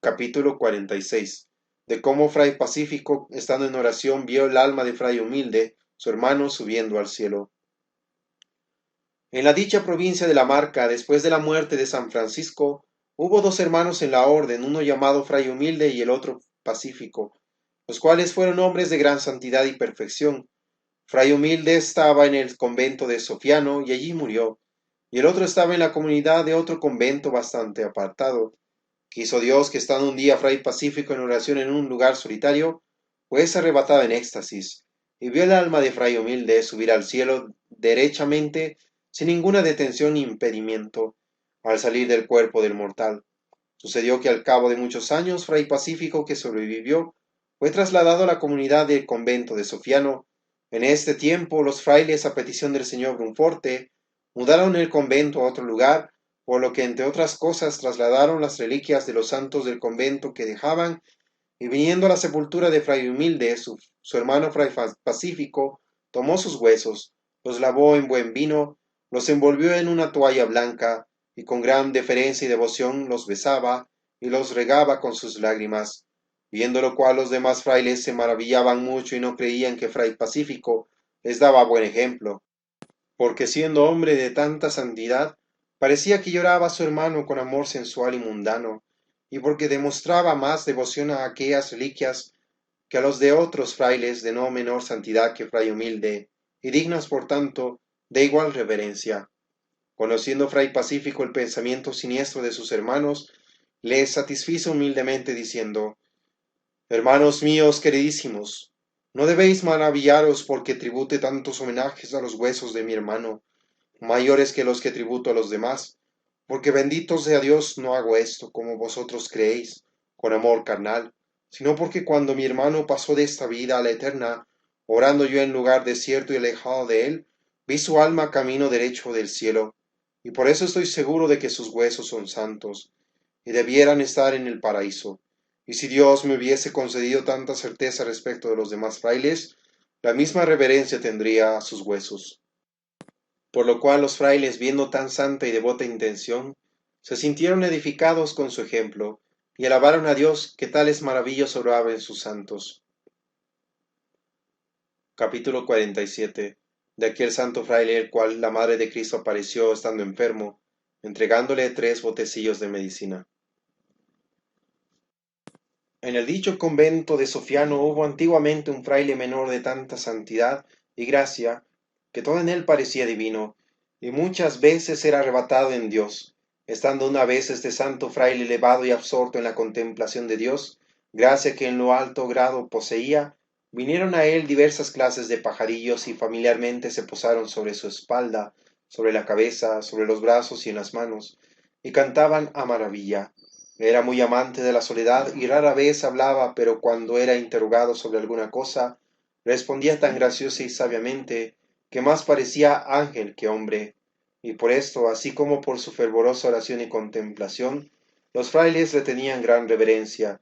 Capítulo 46. De cómo Fray Pacífico, estando en oración, vio el alma de Fray Humilde, su hermano, subiendo al cielo. En la dicha provincia de la Marca, después de la muerte de San Francisco, hubo dos hermanos en la orden, uno llamado Fray Humilde y el otro Pacífico, los cuales fueron hombres de gran santidad y perfección. Fray Humilde estaba en el convento de Sofiano y allí murió, y el otro estaba en la comunidad de otro convento bastante apartado. Quiso Dios que estando un día Fray Pacífico en oración en un lugar solitario, pues arrebatado en éxtasis, y vio el alma de Fray Humilde subir al cielo derechamente, sin ninguna detención ni impedimento, al salir del cuerpo del mortal. Sucedió que al cabo de muchos años, Fray Pacífico, que sobrevivió, fue trasladado a la comunidad del convento de Sofiano. En este tiempo, los frailes, a petición del señor Brunforte, mudaron el convento a otro lugar, por lo que, entre otras cosas, trasladaron las reliquias de los santos del convento que dejaban, y viniendo a la sepultura de Fray Humilde, su hermano Fray Pacífico, tomó sus huesos, los lavó en buen vino, los envolvió en una toalla blanca, y con gran deferencia y devoción los besaba y los regaba con sus lágrimas, viendo lo cual los demás frailes se maravillaban mucho y no creían que Fray Pacífico les daba buen ejemplo, porque siendo hombre de tanta santidad, parecía que lloraba a su hermano con amor sensual y mundano, y porque demostraba más devoción a aquellas reliquias que a los de otros frailes de no menor santidad que Fray Humilde, y dignas por tanto de igual reverencia. Conociendo Fray Pacífico el pensamiento siniestro de sus hermanos, les satisfizo humildemente diciendo, hermanos míos queridísimos, no debéis maravillaros porque tribute tantos homenajes a los huesos de mi hermano, mayores que los que tributo a los demás, porque bendito sea Dios no hago esto como vosotros creéis, con amor carnal, sino porque cuando mi hermano pasó de esta vida a la eterna, orando yo en lugar desierto y alejado de él, vi su alma camino derecho del cielo, y por eso estoy seguro de que sus huesos son santos, y debieran estar en el paraíso. Y si Dios me hubiese concedido tanta certeza respecto de los demás frailes, la misma reverencia tendría a sus huesos. Por lo cual los frailes, viendo tan santa y devota intención, se sintieron edificados con su ejemplo, y alabaron a Dios que tales maravillas obraba en sus santos. Capítulo 47. De aquel santo fraile el cual la madre de Cristo apareció estando enfermo, entregándole 3 botecillos de medicina. En el dicho convento de Sofiano hubo antiguamente un fraile menor de tanta santidad y gracia, que todo en él parecía divino, y muchas veces era arrebatado en Dios. Estando una vez este santo fraile elevado y absorto en la contemplación de Dios, gracia que en lo alto grado poseía, vinieron a él diversas clases de pajarillos y familiarmente se posaron sobre su espalda, sobre la cabeza, sobre los brazos y en las manos, y cantaban a maravilla. Era muy amante de la soledad y rara vez hablaba, pero cuando era interrogado sobre alguna cosa, respondía tan graciosa y sabiamente que más parecía ángel que hombre. Y por esto, así como por su fervorosa oración y contemplación, los frailes le tenían gran reverencia.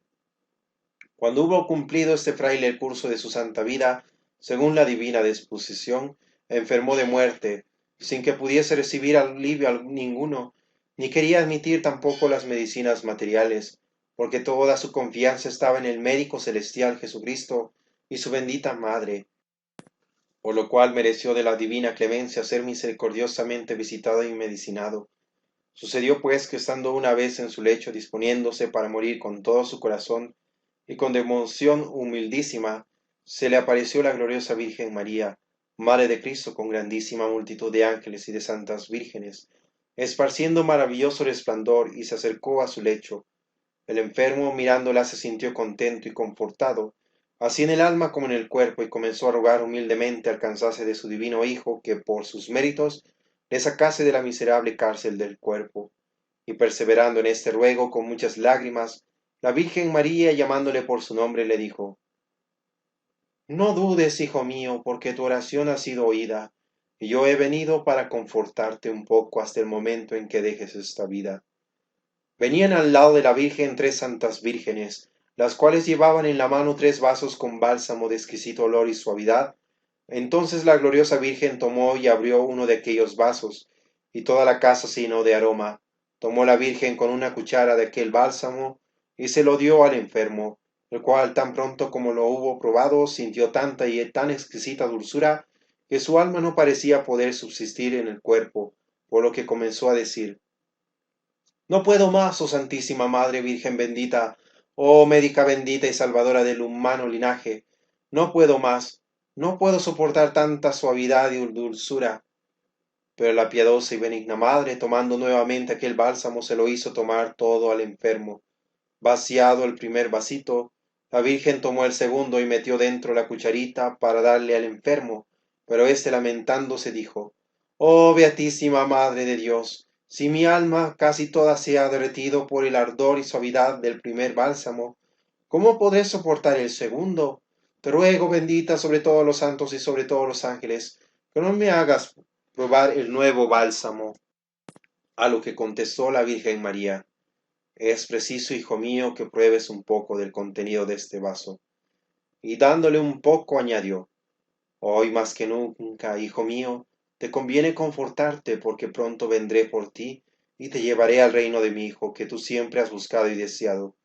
Cuando hubo cumplido este fraile el curso de su santa vida, según la divina disposición, enfermó de muerte, sin que pudiese recibir alivio ninguno, ni quería admitir tampoco las medicinas materiales, porque toda su confianza estaba en el médico celestial Jesucristo y su bendita Madre, por lo cual mereció de la divina clemencia ser misericordiosamente visitado y medicinado. Sucedió pues que estando una vez en su lecho disponiéndose para morir con todo su corazón, y con devoción humildísima, se le apareció la gloriosa Virgen María, Madre de Cristo, con grandísima multitud de ángeles y de santas vírgenes, esparciendo maravilloso resplandor, y se acercó a su lecho. El enfermo, mirándola, se sintió contento y confortado, así en el alma como en el cuerpo, y comenzó a rogar humildemente alcanzase de su divino Hijo que por sus méritos le sacase de la miserable cárcel del cuerpo. Y perseverando en este ruego con muchas lágrimas, la Virgen María, llamándole por su nombre, le dijo: No dudes, hijo mío, porque tu oración ha sido oída, y yo he venido para confortarte un poco hasta el momento en que dejes esta vida. Venían al lado de la Virgen 3 santas vírgenes, las cuales llevaban en la mano 3 vasos con bálsamo de exquisito olor y suavidad. Entonces la gloriosa Virgen tomó y abrió uno de aquellos vasos, y toda la casa se llenó de aroma. Tomó la Virgen con una cuchara de aquel bálsamo, y se lo dio al enfermo, el cual tan pronto como lo hubo probado, sintió tanta y tan exquisita dulzura, que su alma no parecía poder subsistir en el cuerpo, por lo que comenzó a decir: No puedo más, oh Santísima Madre Virgen bendita, oh médica bendita y salvadora del humano linaje, no puedo más, no puedo soportar tanta suavidad y dulzura. Pero la piadosa y benigna Madre, tomando nuevamente aquel bálsamo, se lo hizo tomar todo al enfermo. Vaciado el primer vasito, la Virgen tomó el segundo y metió dentro la cucharita para darle al enfermo, pero éste lamentándose dijo: Oh Beatísima Madre de Dios, si mi alma casi toda se ha derretido por el ardor y suavidad del primer bálsamo, ¿cómo podré soportar el segundo? Te ruego, bendita sobre todos los santos y sobre todos los ángeles, que no me hagas probar el nuevo bálsamo. A lo que contestó la Virgen María: Es preciso, hijo mío, que pruebes un poco del contenido de este vaso. Y dándole un poco añadió: Hoy más que nunca, hijo mío, te conviene confortarte, porque pronto vendré por ti y te llevaré al reino de mi Hijo, que tú siempre has buscado y deseado.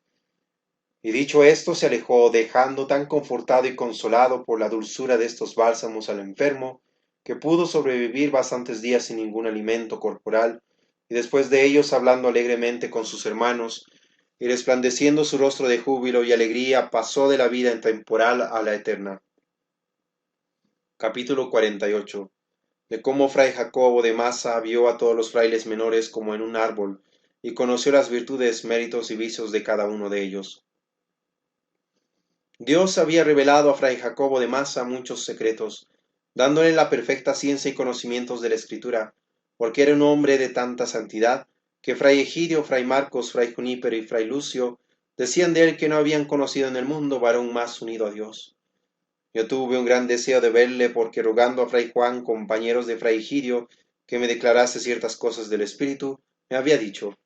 Y dicho esto, se alejó, dejando tan confortado y consolado por la dulzura de estos bálsamos al enfermo, que pudo sobrevivir bastantes días sin ningún alimento corporal, y después de ellos, hablando alegremente con sus hermanos, y resplandeciendo su rostro de júbilo y alegría, pasó de la vida temporal a la eterna. Capítulo 48. De cómo fray Jacobo de Masa vio a todos los frailes menores como en un árbol, y conoció las virtudes, méritos y vicios de cada uno de ellos. Dios había revelado a fray Jacobo de Masa muchos secretos, dándole la perfecta ciencia y conocimientos de la Escritura, porque era un hombre de tanta santidad, que fray Egidio, fray Marcos, fray Junípero y fray Lucio decían de él que no habían conocido en el mundo varón más unido a Dios. Yo tuve un gran deseo de verle, porque rogando a fray Juan, compañeros de fray Egidio, que me declarase ciertas cosas del Espíritu, me había dicho: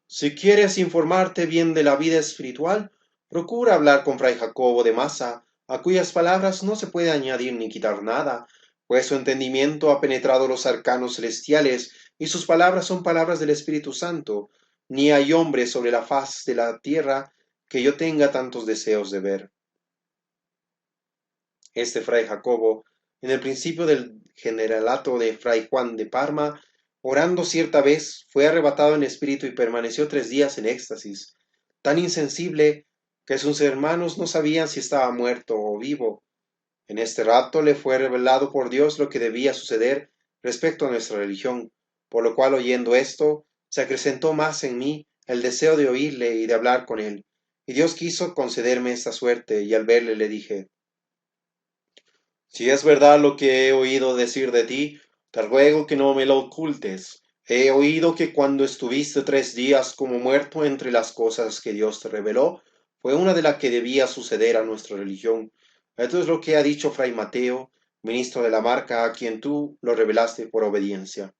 Si quieres informarte bien de la vida espiritual, procura hablar con fray Jacobo de Masa, a cuyas palabras no se puede añadir ni quitar nada, pues su entendimiento ha penetrado los arcanos celestiales, y sus palabras son palabras del Espíritu Santo. Ni hay hombre sobre la faz de la tierra que yo tenga tantos deseos de ver. Este fray Jacobo, en el principio del generalato de fray Juan de Parma, orando cierta vez, fue arrebatado en espíritu y permaneció 3 días en éxtasis, tan insensible que sus hermanos no sabían si estaba muerto o vivo. En este rato le fue revelado por Dios lo que debía suceder respecto a nuestra religión, por lo cual oyendo esto, se acrecentó más en mí el deseo de oírle y de hablar con él. Y Dios quiso concederme esta suerte, y al verle le dije, si es verdad lo que he oído decir de ti, te ruego que no me lo ocultes. He oído que cuando estuviste 3 días como muerto entre las cosas que Dios te reveló, fue una de las que debía suceder a nuestra religión. Esto es lo que ha dicho Fray Mateo, ministro de la Marca, a quien tú lo revelaste por obediencia.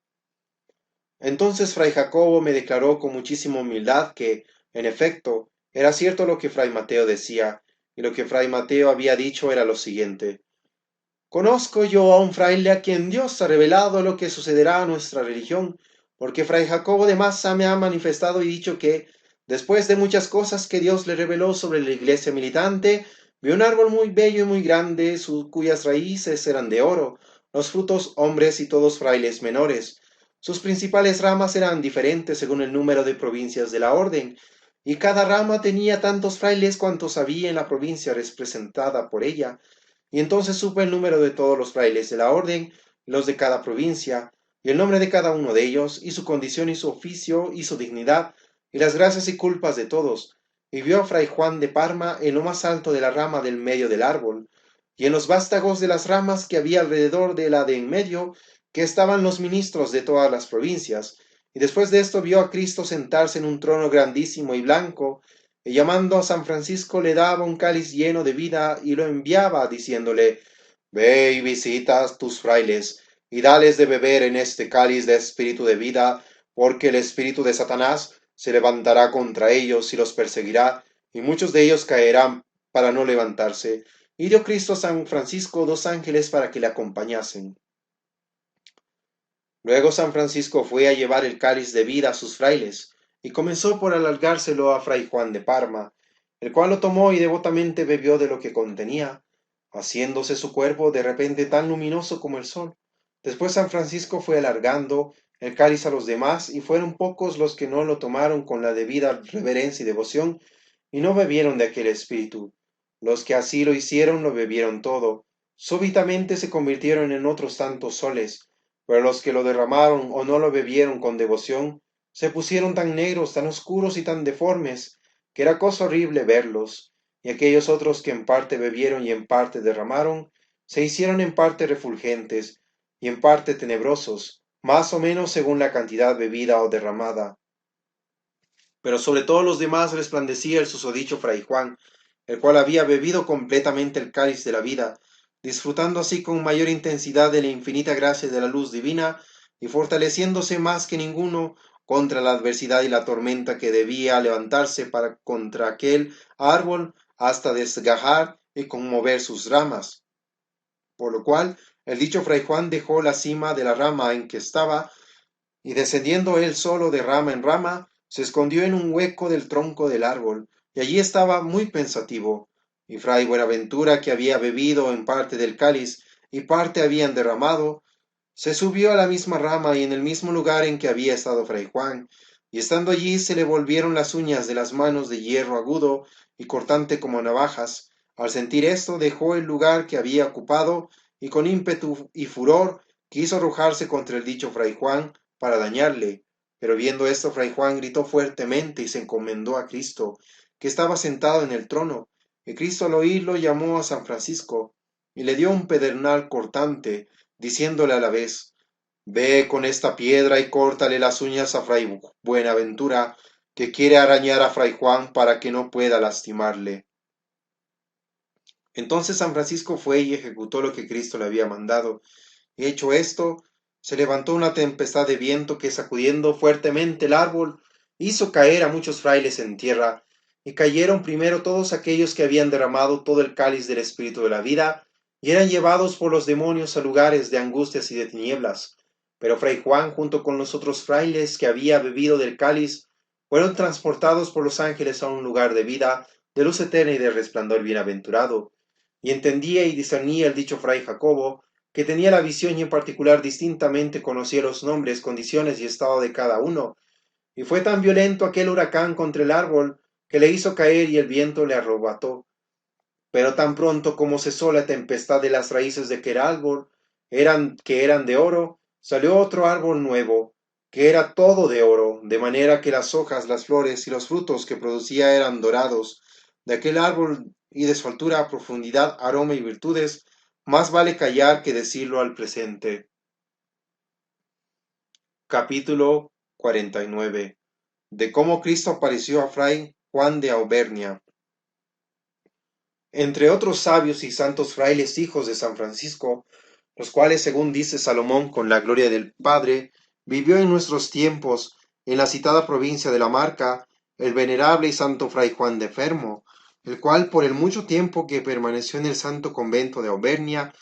Entonces Fray Jacobo me declaró con muchísima humildad que, en efecto, era cierto lo que Fray Mateo decía, y lo que Fray Mateo había dicho era lo siguiente. Conozco yo a un fraile a quien Dios ha revelado lo que sucederá a nuestra religión, porque Fray Jacobo de Massa me ha manifestado y dicho que, después de muchas cosas que Dios le reveló sobre la iglesia militante, vio un árbol muy bello y muy grande, cuyas raíces eran de oro, los frutos hombres y todos frailes menores. Sus principales ramas eran diferentes según el número de provincias de la orden, y cada rama tenía tantos frailes cuantos había en la provincia representada por ella, y entonces supe el número de todos los frailes de la orden, los de cada provincia, y el nombre de cada uno de ellos, y su condición y su oficio y su dignidad, y las gracias y culpas de todos. Y vio a fray Juan de Parma en lo más alto de la rama del medio del árbol, y en los vástagos de las ramas que había alrededor de la de en medio, que estaban los ministros de todas las provincias. Y después de esto vio a Cristo sentarse en un trono grandísimo y blanco, y llamando a San Francisco le daba un cáliz lleno de vida y lo enviaba diciéndole, ve y visita a tus frailes y dales de beber en este cáliz de espíritu de vida, porque el espíritu de Satanás se levantará contra ellos y los perseguirá, y muchos de ellos caerán para no levantarse. Y dio Cristo a San Francisco 2 ángeles para que le acompañasen. Luego San Francisco fue a llevar el cáliz de vida a sus frailes, y comenzó por alargárselo a fray Juan de Parma, el cual lo tomó y devotamente bebió de lo que contenía, haciéndose su cuerpo de repente tan luminoso como el sol. Después San Francisco fue alargando el cáliz a los demás, y fueron pocos los que no lo tomaron con la debida reverencia y devoción, y no bebieron de aquel espíritu. Los que así lo hicieron lo bebieron todo. Súbitamente se convirtieron en otros tantos soles, pero los que lo derramaron o no lo bebieron con devoción, se pusieron tan negros, tan oscuros y tan deformes, que era cosa horrible verlos, y aquellos otros que en parte bebieron y en parte derramaron, se hicieron en parte refulgentes y en parte tenebrosos, más o menos según la cantidad bebida o derramada. Pero sobre todos los demás resplandecía el susodicho fray Juan, el cual había bebido completamente el cáliz de la vida, disfrutando así con mayor intensidad de la infinita gracia de la luz divina, y fortaleciéndose más que ninguno contra la adversidad y la tormenta que debía levantarse para contra aquel árbol hasta desgajar y conmover sus ramas. Por lo cual el dicho fray Juan dejó la cima de la rama en que estaba, y descendiendo él solo de rama en rama, se escondió en un hueco del tronco del árbol, y allí estaba muy pensativo. Y fray Buenaventura, que había bebido en parte del cáliz y parte habían derramado, se subió a la misma rama y en el mismo lugar en que había estado fray Juan, y estando allí se le volvieron las uñas de las manos de hierro agudo y cortante como navajas. Al sentir esto dejó el lugar que había ocupado, y con ímpetu y furor quiso arrojarse contra el dicho fray Juan para dañarle. Pero viendo esto, fray Juan gritó fuertemente y se encomendó a Cristo, que estaba sentado en el trono. Y Cristo al oírlo llamó a San Francisco, y le dio un pedernal cortante, diciéndole a la vez, ve con esta piedra y córtale las uñas a fray Buenaventura, que quiere arañar a fray Juan para que no pueda lastimarle. Entonces San Francisco fue y ejecutó lo que Cristo le había mandado, y hecho esto, se levantó una tempestad de viento que, sacudiendo fuertemente el árbol, hizo caer a muchos frailes en tierra, y cayeron primero todos aquellos que habían derramado todo el cáliz del espíritu de la vida, y eran llevados por los demonios a lugares de angustias y de tinieblas. Pero fray Juan, junto con los otros frailes que había bebido del cáliz, fueron transportados por los ángeles a un lugar de vida, de luz eterna y de resplandor bienaventurado. y entendía y discernía el dicho fray Jacobo, que tenía la visión y en particular distintamente conocía los nombres, condiciones y estado de cada uno, y fue tan violento aquel huracán contra el árbol que le hizo caer y el viento le arrebató. Pero tan pronto como cesó la tempestad de las raíces de aquel árbol, que eran de oro, salió otro árbol nuevo, que era todo de oro, de manera que las hojas, las flores y los frutos que producía eran dorados. De aquel árbol y de su altura, profundidad, aroma y virtudes, más vale callar que decirlo al presente. Capítulo 49. De cómo Cristo apareció a Fray Juan de Auvernia. Entre otros sabios y santos frailes hijos de San Francisco, los cuales, según dice Salomón, con la gloria del Padre, vivió en nuestros tiempos, en la citada provincia de la Marca, el venerable y santo fray Juan de Fermo, el cual por el mucho tiempo que permaneció en el santo convento de Auvernia,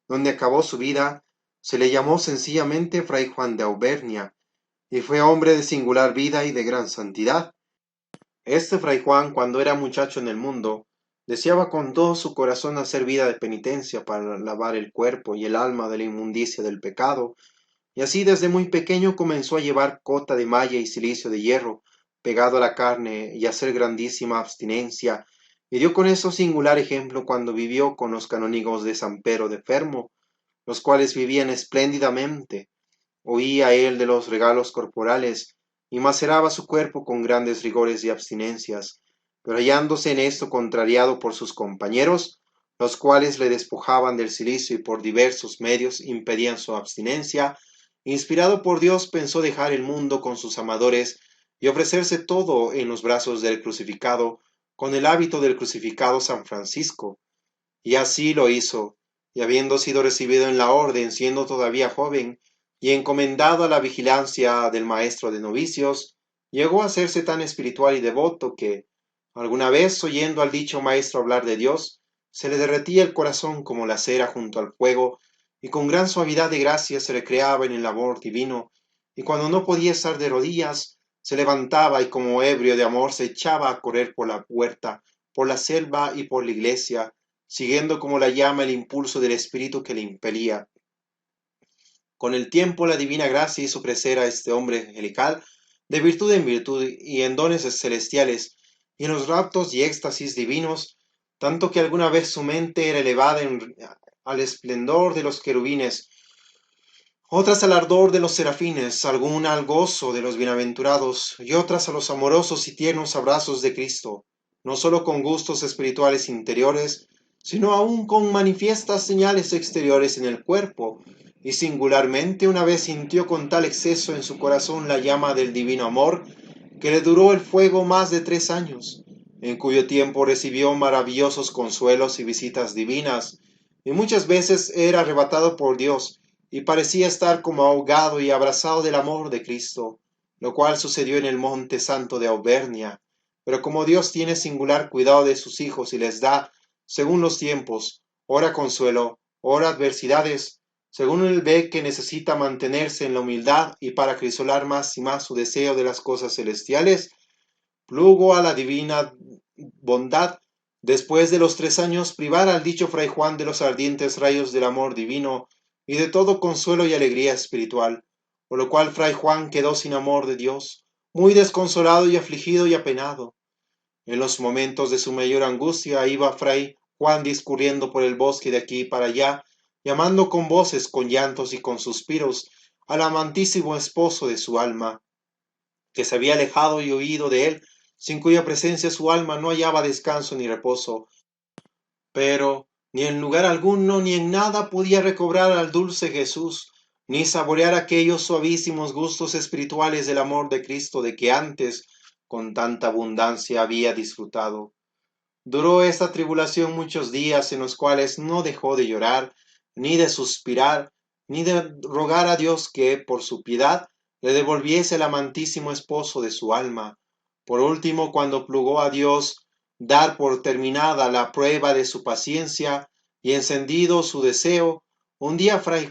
donde acabó su vida, se le llamó sencillamente fray Juan de Auvernia, y fue hombre de singular vida y de gran santidad. Este fray Juan, cuando era muchacho en el mundo, deseaba con todo su corazón hacer vida de penitencia para lavar el cuerpo y el alma de la inmundicia del pecado, y así desde muy pequeño comenzó a llevar cota de malla y cilicio de hierro pegado a la carne y a hacer grandísima abstinencia, y dio con eso singular ejemplo cuando vivió con los canónigos de San Pedro de Fermo, los cuales vivían espléndidamente. Oía él de los regalos corporales, y maceraba su cuerpo con grandes rigores y abstinencias, pero hallándose en esto contrariado por sus compañeros, los cuales le despojaban del cilicio y por diversos medios impedían su abstinencia, inspirado por Dios pensó dejar el mundo con sus amadores y ofrecerse todo en los brazos del crucificado, con el hábito del crucificado San Francisco. Y así lo hizo, y habiendo sido recibido en la orden, siendo todavía joven, y encomendado a la vigilancia del maestro de novicios, llegó a hacerse tan espiritual y devoto que, alguna vez oyendo al dicho maestro hablar de Dios, se le derretía el corazón como la cera junto al fuego, y con gran suavidad de gracia se recreaba en el amor divino, y cuando no podía estar de rodillas, se levantaba y como ebrio de amor se echaba a correr por la puerta, por la selva y por la iglesia, siguiendo como la llama el impulso del espíritu que le impelía. Con el tiempo la divina gracia hizo crecer a este hombre angelical de virtud en virtud y en dones celestiales y en los raptos y éxtasis divinos, tanto que alguna vez su mente era elevada al esplendor de los querubines, otras al ardor de los serafines, alguna al gozo de los bienaventurados, y otras a los amorosos y tiernos abrazos de Cristo, no sólo con gustos espirituales interiores, sino aun con manifiestas señales exteriores en el cuerpo, y singularmente una vez sintió con tal exceso en su corazón la llama del divino amor, que le duró el fuego más de 3 años, en cuyo tiempo recibió maravillosos consuelos y visitas divinas, y muchas veces era arrebatado por Dios, y parecía estar como ahogado y abrazado del amor de Cristo, lo cual sucedió en el monte santo de Auvernia. Pero como Dios tiene singular cuidado de sus hijos y les da, según los tiempos, ora consuelo, ora adversidades, según él ve que necesita mantenerse en la humildad y para crisolar más y más su deseo de las cosas celestiales, plugo a la divina bondad, después de los 3 años, privar al dicho fray Juan de los ardientes rayos del amor divino y de todo consuelo y alegría espiritual, por lo cual fray Juan quedó sin amor de Dios, muy desconsolado y afligido y apenado. En los momentos de su mayor angustia iba fray Juan discurriendo por el bosque de aquí para allá, llamando con voces, con llantos y con suspiros al amantísimo esposo de su alma, que se había alejado y huido de él, sin cuya presencia su alma no hallaba descanso ni reposo, pero ni en lugar alguno ni en nada podía recobrar al dulce Jesús, ni saborear aquellos suavísimos gustos espirituales del amor de Cristo de que antes con tanta abundancia había disfrutado. Duró esta tribulación muchos días en los cuales no dejó de llorar, ni de suspirar, ni de rogar a Dios que, por su piedad, le devolviese el amantísimo esposo de su alma. Por último, cuando plugó a Dios dar por terminada la prueba de su paciencia y encendido su deseo, un día fray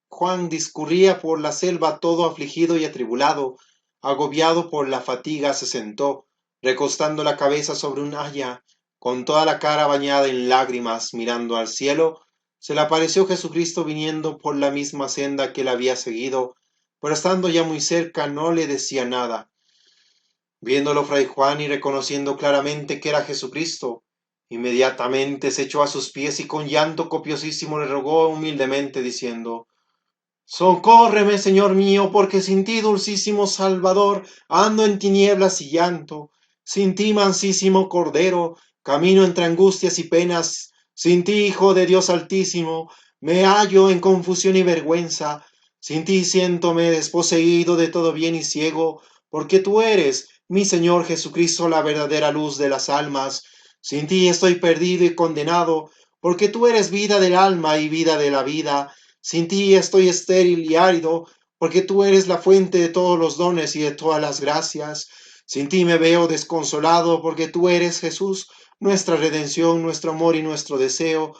Juan discurría por la selva todo afligido y atribulado, agobiado por la fatiga, se sentó, recostando la cabeza sobre un haya, con toda la cara bañada en lágrimas, mirando al cielo, se le apareció Jesucristo viniendo por la misma senda que él había seguido, pero estando ya muy cerca no le decía nada. Viéndolo Fray Juan y reconociendo claramente que era Jesucristo, inmediatamente se echó a sus pies y con llanto copiosísimo le rogó humildemente, diciendo: Socórreme, Señor mío, porque sin ti, dulcísimo Salvador, ando en tinieblas y llanto. Sin ti, mansísimo Cordero, camino entre angustias y penas. Sin ti, Hijo de Dios Altísimo, me hallo en confusión y vergüenza. Sin ti siéntome desposeído de todo bien y ciego, porque tú eres, mi Señor Jesucristo, la verdadera luz de las almas. Sin ti estoy perdido y condenado, porque tú eres vida del alma y vida de la vida. Sin ti estoy estéril y árido, porque tú eres la fuente de todos los dones y de todas las gracias. Sin ti me veo desconsolado, porque tú eres Jesús, nuestra redención, nuestro amor y nuestro deseo,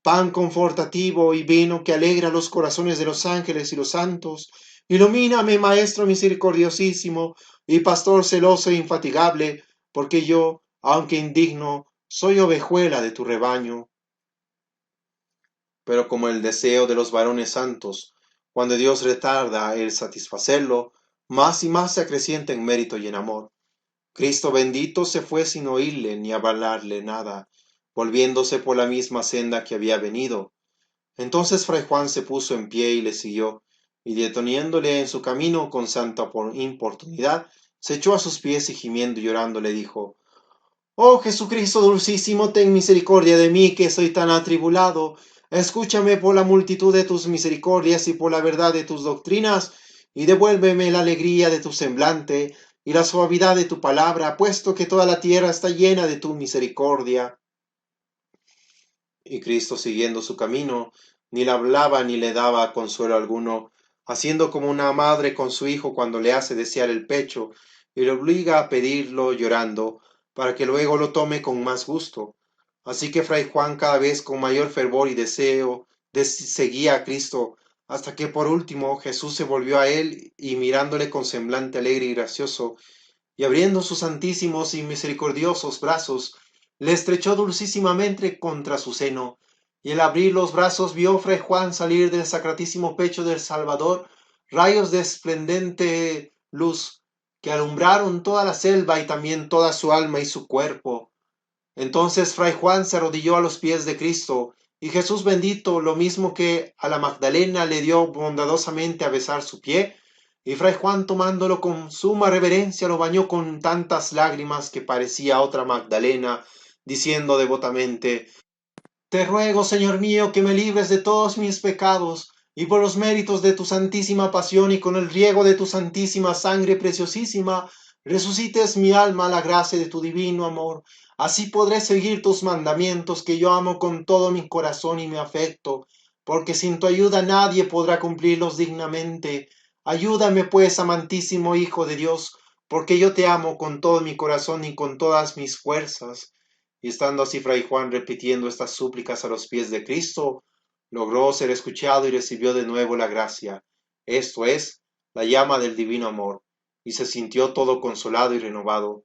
pan confortativo y vino que alegra los corazones de los ángeles y los santos. Ilumíname, Maestro misericordiosísimo y Pastor celoso e infatigable, porque yo, aunque indigno, soy ovejuela de tu rebaño. Pero como el deseo de los varones santos, cuando Dios retarda el satisfacerlo, más y más se acrecienta en mérito y en amor. Cristo bendito se fue sin oírle ni avalarle nada, volviéndose por la misma senda que había venido. Entonces Fray Juan se puso en pie y le siguió, y deteniéndole en su camino con santa importunidad, se echó a sus pies y gimiendo y llorando le dijo: Oh Jesucristo dulcísimo, ten misericordia de mí, que soy tan atribulado. Escúchame por la multitud de tus misericordias y por la verdad de tus doctrinas, y devuélveme la alegría de tu semblante y la suavidad de tu palabra, puesto que toda la tierra está llena de tu misericordia. Y Cristo, siguiendo su camino, ni le hablaba ni le daba consuelo alguno, haciendo como una madre con su hijo cuando le hace desear el pecho y le obliga a pedirlo llorando, para que luego lo tome con más gusto. Así que Fray Juan, cada vez con mayor fervor y deseo, seguía a Cristo, hasta que por último Jesús se volvió a él y mirándole con semblante alegre y gracioso, y abriendo sus santísimos y misericordiosos brazos, le estrechó dulcísimamente contra su seno, y al abrir los brazos vio Fray Juan salir del sacratísimo pecho del Salvador rayos de esplendente luz, que alumbraron toda la selva y también toda su alma y su cuerpo. Entonces Fray Juan se arrodilló a los pies de Cristo, y Jesús bendito, lo mismo que a la Magdalena, le dio bondadosamente a besar su pie, y Fray Juan, tomándolo con suma reverencia, lo bañó con tantas lágrimas que parecía otra Magdalena, diciendo devotamente: Te ruego, Señor mío, que me libres de todos mis pecados, y por los méritos de tu santísima pasión y con el riego de tu santísima sangre preciosísima, resucites mi alma a la gracia de tu divino amor. Así podré seguir tus mandamientos, que yo amo con todo mi corazón y mi afecto, porque sin tu ayuda nadie podrá cumplirlos dignamente. Ayúdame, pues, amantísimo Hijo de Dios, porque yo te amo con todo mi corazón y con todas mis fuerzas. Y estando así Fray Juan repitiendo estas súplicas a los pies de Cristo, logró ser escuchado y recibió de nuevo la gracia, esto es, la llama del divino amor, y se sintió todo consolado y renovado.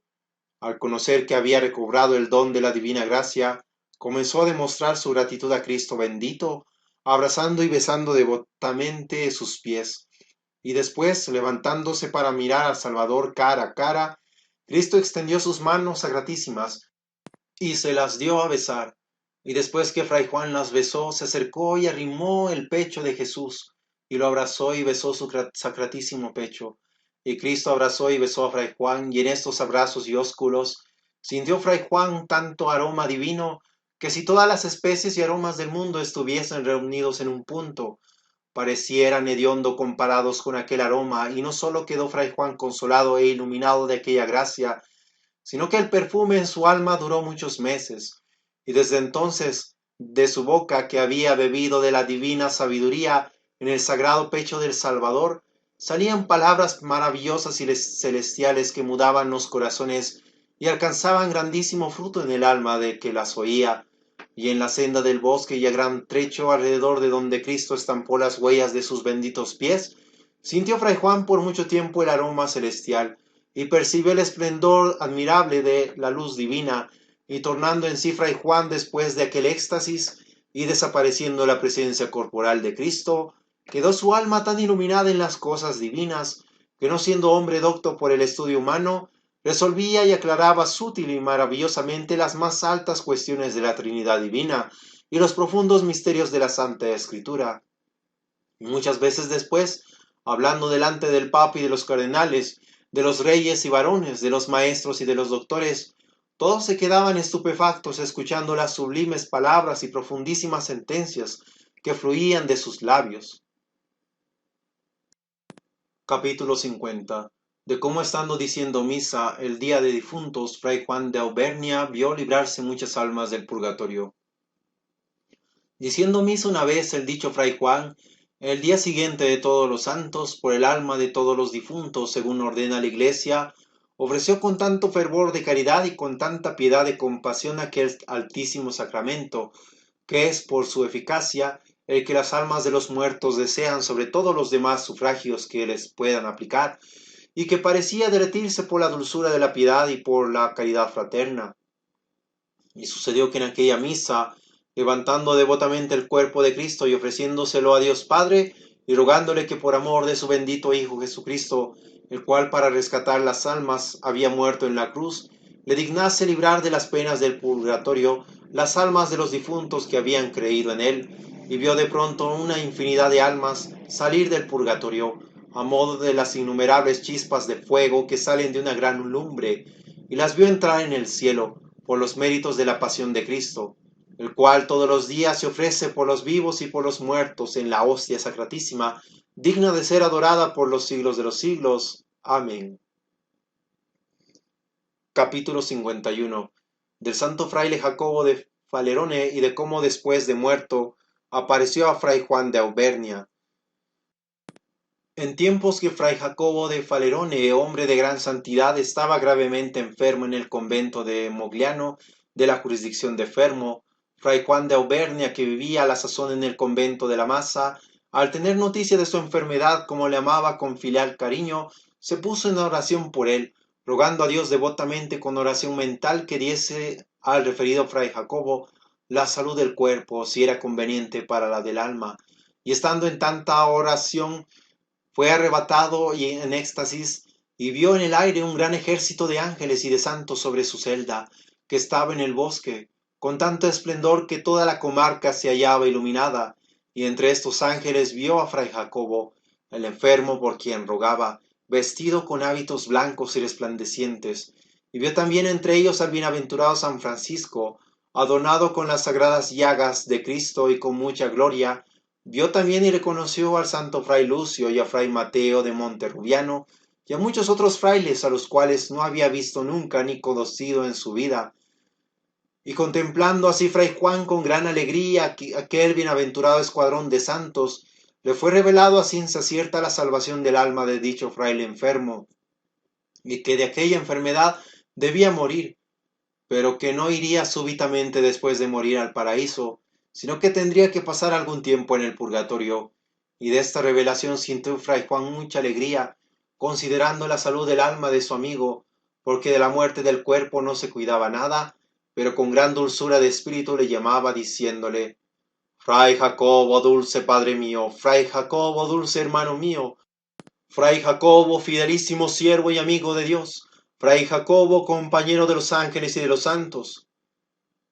Al conocer que había recobrado el don de la divina gracia, comenzó a demostrar su gratitud a Cristo bendito, abrazando y besando devotamente sus pies. Y después, levantándose para mirar al Salvador cara a cara, Cristo extendió sus manos sagratísimas y se las dio a besar. Y después que Fray Juan las besó, se acercó y arrimó el pecho de Jesús, y lo abrazó y besó su sacratísimo pecho. Y Cristo abrazó y besó a Fray Juan, y en estos abrazos y ósculos sintió Fray Juan tanto aroma divino, que si todas las especies y aromas del mundo estuviesen reunidos en un punto, parecieran hediondo comparados con aquel aroma, y no sólo quedó Fray Juan consolado e iluminado de aquella gracia, sino que el perfume en su alma duró muchos meses, y desde entonces, de su boca, que había bebido de la divina sabiduría en el sagrado pecho del Salvador, salían palabras maravillosas y celestiales que mudaban los corazones y alcanzaban grandísimo fruto en el alma de que las oía. Y en la senda del bosque y a gran trecho alrededor de donde Cristo estampó las huellas de sus benditos pies, sintió Fray Juan por mucho tiempo el aroma celestial, y percibió el esplendor admirable de la luz divina, y tornando en sí Fray Juan después de aquel éxtasis, y desapareciendo la presencia corporal de Cristo, quedó su alma tan iluminada en las cosas divinas, que no siendo hombre docto por el estudio humano, resolvía y aclaraba sutil y maravillosamente las más altas cuestiones de la Trinidad divina y los profundos misterios de la Santa Escritura. Y muchas veces después, hablando delante del Papa y de los cardenales, de los reyes y varones, de los maestros y de los doctores, todos se quedaban estupefactos escuchando las sublimes palabras y profundísimas sentencias que fluían de sus labios. Capítulo 50. De cómo estando diciendo misa el día de difuntos, Fray Juan de Auvernia vio librarse muchas almas del purgatorio. Diciendo misa una vez el dicho Fray Juan, el día siguiente de todos los santos, por el alma de todos los difuntos, según ordena la Iglesia, ofreció con tanto fervor de caridad y con tanta piedad de compasión aquel altísimo sacramento, que es por su eficacia el que las almas de los muertos desean sobre todos los demás sufragios que les puedan aplicar, y que parecía derretirse por la dulzura de la piedad y por la caridad fraterna. Y sucedió que en aquella misa, levantando devotamente el cuerpo de Cristo y ofreciéndoselo a Dios Padre, y rogándole que por amor de su bendito Hijo Jesucristo, el cual para rescatar las almas había muerto en la cruz, le dignase librar de las penas del purgatorio las almas de los difuntos que habían creído en él, y vio de pronto una infinidad de almas salir del purgatorio, a modo de las innumerables chispas de fuego que salen de una gran lumbre, y las vio entrar en el cielo, por los méritos de la pasión de Cristo, el cual todos los días se ofrece por los vivos y por los muertos en la hostia sacratísima, digna de ser adorada por los siglos de los siglos. Amén. Capítulo 51. Del santo fraile Jacobo de Falerone y de cómo después de muerto apareció a Fray Juan de Auvernia. En tiempos que Fray Jacobo de Falerone, hombre de gran santidad, estaba gravemente enfermo en el convento de Mogliano, de la jurisdicción de Fermo, Fray Juan de Auvernia, que vivía a la sazón en el convento de la Masa, al tener noticia de su enfermedad, como le amaba con filial cariño, se puso en oración por él, rogando a Dios devotamente con oración mental que diese al referido Fray Jacobo la salud del cuerpo, si era conveniente para la del alma. Y estando en tanta oración, fue arrebatado y en éxtasis, y vio en el aire un gran ejército de ángeles y de santos sobre su celda, que estaba en el bosque, con tanto esplendor que toda la comarca se hallaba iluminada, y entre estos ángeles vio a Fray Jacobo, el enfermo por quien rogaba, vestido con hábitos blancos y resplandecientes, y vio también entre ellos al bienaventurado San Francisco, adornado con las sagradas llagas de Cristo y con mucha gloria. Vio también y reconoció al santo fray Lucio y a fray Mateo de Monterrubiano y a muchos otros frailes a los cuales no había visto nunca ni conocido en su vida. Y contemplando así fray Juan con gran alegría aquel bienaventurado escuadrón de santos, le fue revelado a ciencia cierta la salvación del alma de dicho fraile enfermo, y que de aquella enfermedad debía morir, pero que no iría súbitamente después de morir al paraíso, sino que tendría que pasar algún tiempo en el purgatorio. Y de esta revelación sintió fray Juan mucha alegría, considerando la salud del alma de su amigo, porque de la muerte del cuerpo no se cuidaba nada, pero con gran dulzura de espíritu le llamaba, diciéndole: Fray Jacobo, dulce padre mío, Fray Jacobo, dulce hermano mío, Fray Jacobo, fidelísimo siervo y amigo de Dios, Fray Jacobo, compañero de los ángeles y de los santos.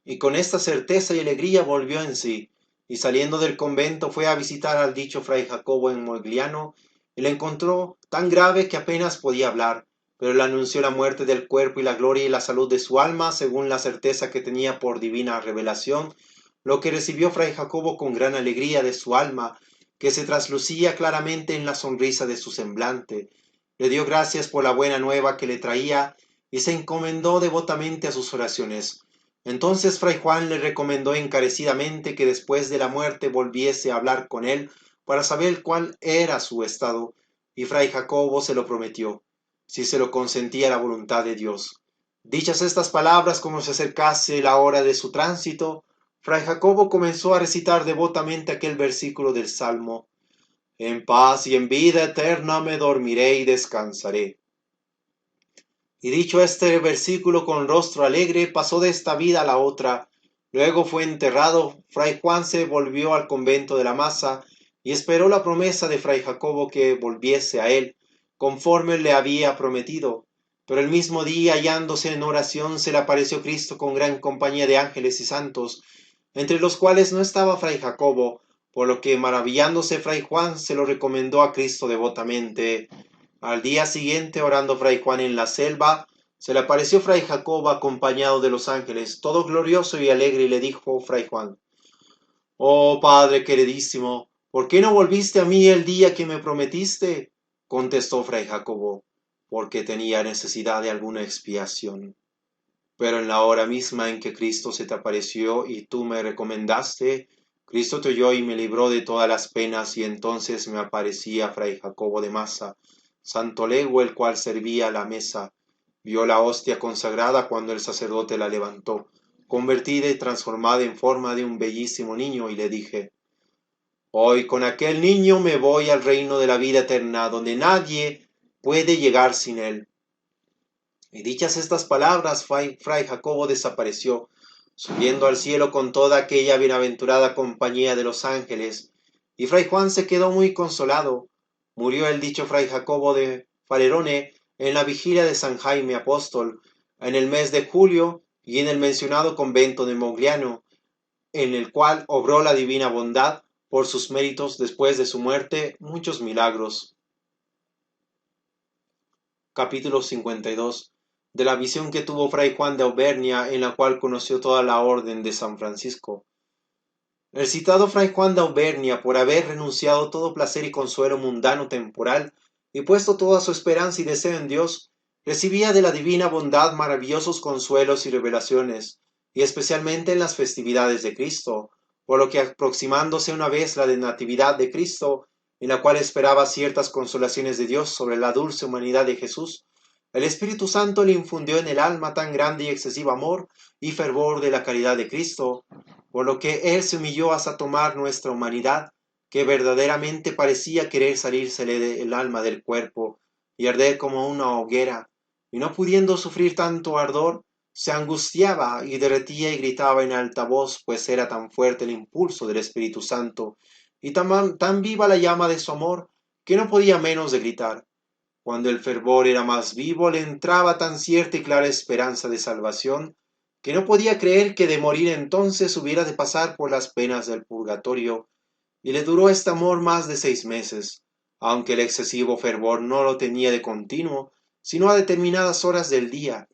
Y con esta certeza y alegría volvió en sí, y saliendo del convento fue a visitar al dicho Fray Jacobo en Mogliano, y le encontró tan grave que apenas podía hablar, pero le anunció la muerte del cuerpo y la gloria y la salud de su alma, según la certeza que tenía por divina revelación, lo que recibió Fray Jacobo con gran alegría de su alma, que se traslucía claramente en la sonrisa de su semblante. Le dio gracias por la buena nueva que le traía, y se encomendó devotamente a sus oraciones. Entonces fray Juan le recomendó encarecidamente que después de la muerte volviese a hablar con él para saber cuál era su estado, y fray Jacobo se lo prometió, si se lo consentía la voluntad de Dios. Dichas estas palabras, como se acercase la hora de su tránsito, fray Jacobo comenzó a recitar devotamente aquel versículo del Salmo: En paz y en vida eterna me dormiré y descansaré. Y dicho este versículo con rostro alegre, pasó de esta vida a la otra. Luego fue enterrado. Fray Juan se volvió al convento de la Masa y esperó la promesa de Fray Jacobo que volviese a él, conforme le había prometido. Pero el mismo día, hallándose en oración, se le apareció Cristo con gran compañía de ángeles y santos, entre los cuales no estaba Fray Jacobo, por lo que maravillándose Fray Juan se lo recomendó a Cristo devotamente. Al día siguiente, orando Fray Juan en la selva, se le apareció Fray Jacobo acompañado de los ángeles, todo glorioso y alegre, y le dijo Fray Juan: «Oh Padre queridísimo, ¿por qué no volviste a mí el día que me prometiste?». Contestó Fray Jacobo: «Porque tenía necesidad de alguna expiación». Pero en la hora misma en que Cristo se te apareció y tú me recomendaste, Cristo te oyó y me libró de todas las penas, y entonces me aparecía Fray Jacobo de Masa, santo lego, el cual servía a la mesa. Vio la hostia consagrada cuando el sacerdote la levantó, convertida y transformada en forma de un bellísimo niño, y le dije: «Hoy con aquel niño me voy al reino de la vida eterna, donde nadie puede llegar sin él». Y dichas estas palabras, Fray Jacobo desapareció, subiendo al cielo con toda aquella bienaventurada compañía de los ángeles, y Fray Juan se quedó muy consolado. Murió el dicho Fray Jacobo de Falerone en la vigilia de San Jaime Apóstol, en el mes de julio, y en el mencionado convento de Mogliano, en el cual obró la divina bondad, por sus méritos, después de su muerte, muchos milagros. Capítulo 52. De la visión que tuvo Fray Juan de Auvernia, en la cual conoció toda la orden de San Francisco. El citado Fray Juan de Auvernia, por haber renunciado todo placer y consuelo mundano temporal, y puesto toda su esperanza y deseo en Dios, recibía de la divina bondad maravillosos consuelos y revelaciones, y especialmente en las festividades de Cristo, por lo que, aproximándose una vez la de Natividad de Cristo, en la cual esperaba ciertas consolaciones de Dios sobre la dulce humanidad de Jesús, el Espíritu Santo le infundió en el alma tan grande y excesivo amor y fervor de la caridad de Cristo, por lo que él se humilló hasta tomar nuestra humanidad, que verdaderamente parecía querer salírsele del alma del cuerpo y arder como una hoguera, y no pudiendo sufrir tanto ardor, se angustiaba y derretía y gritaba en alta voz, pues era tan fuerte el impulso del Espíritu Santo y tan viva la llama de su amor, que no podía menos de gritar. Cuando el fervor era más vivo, le entraba tan cierta y clara esperanza de salvación, que no podía creer que de morir entonces hubiera de pasar por las penas del purgatorio, y le duró este amor más de 6 meses, aunque el excesivo fervor no lo tenía de continuo, sino a determinadas horas del día.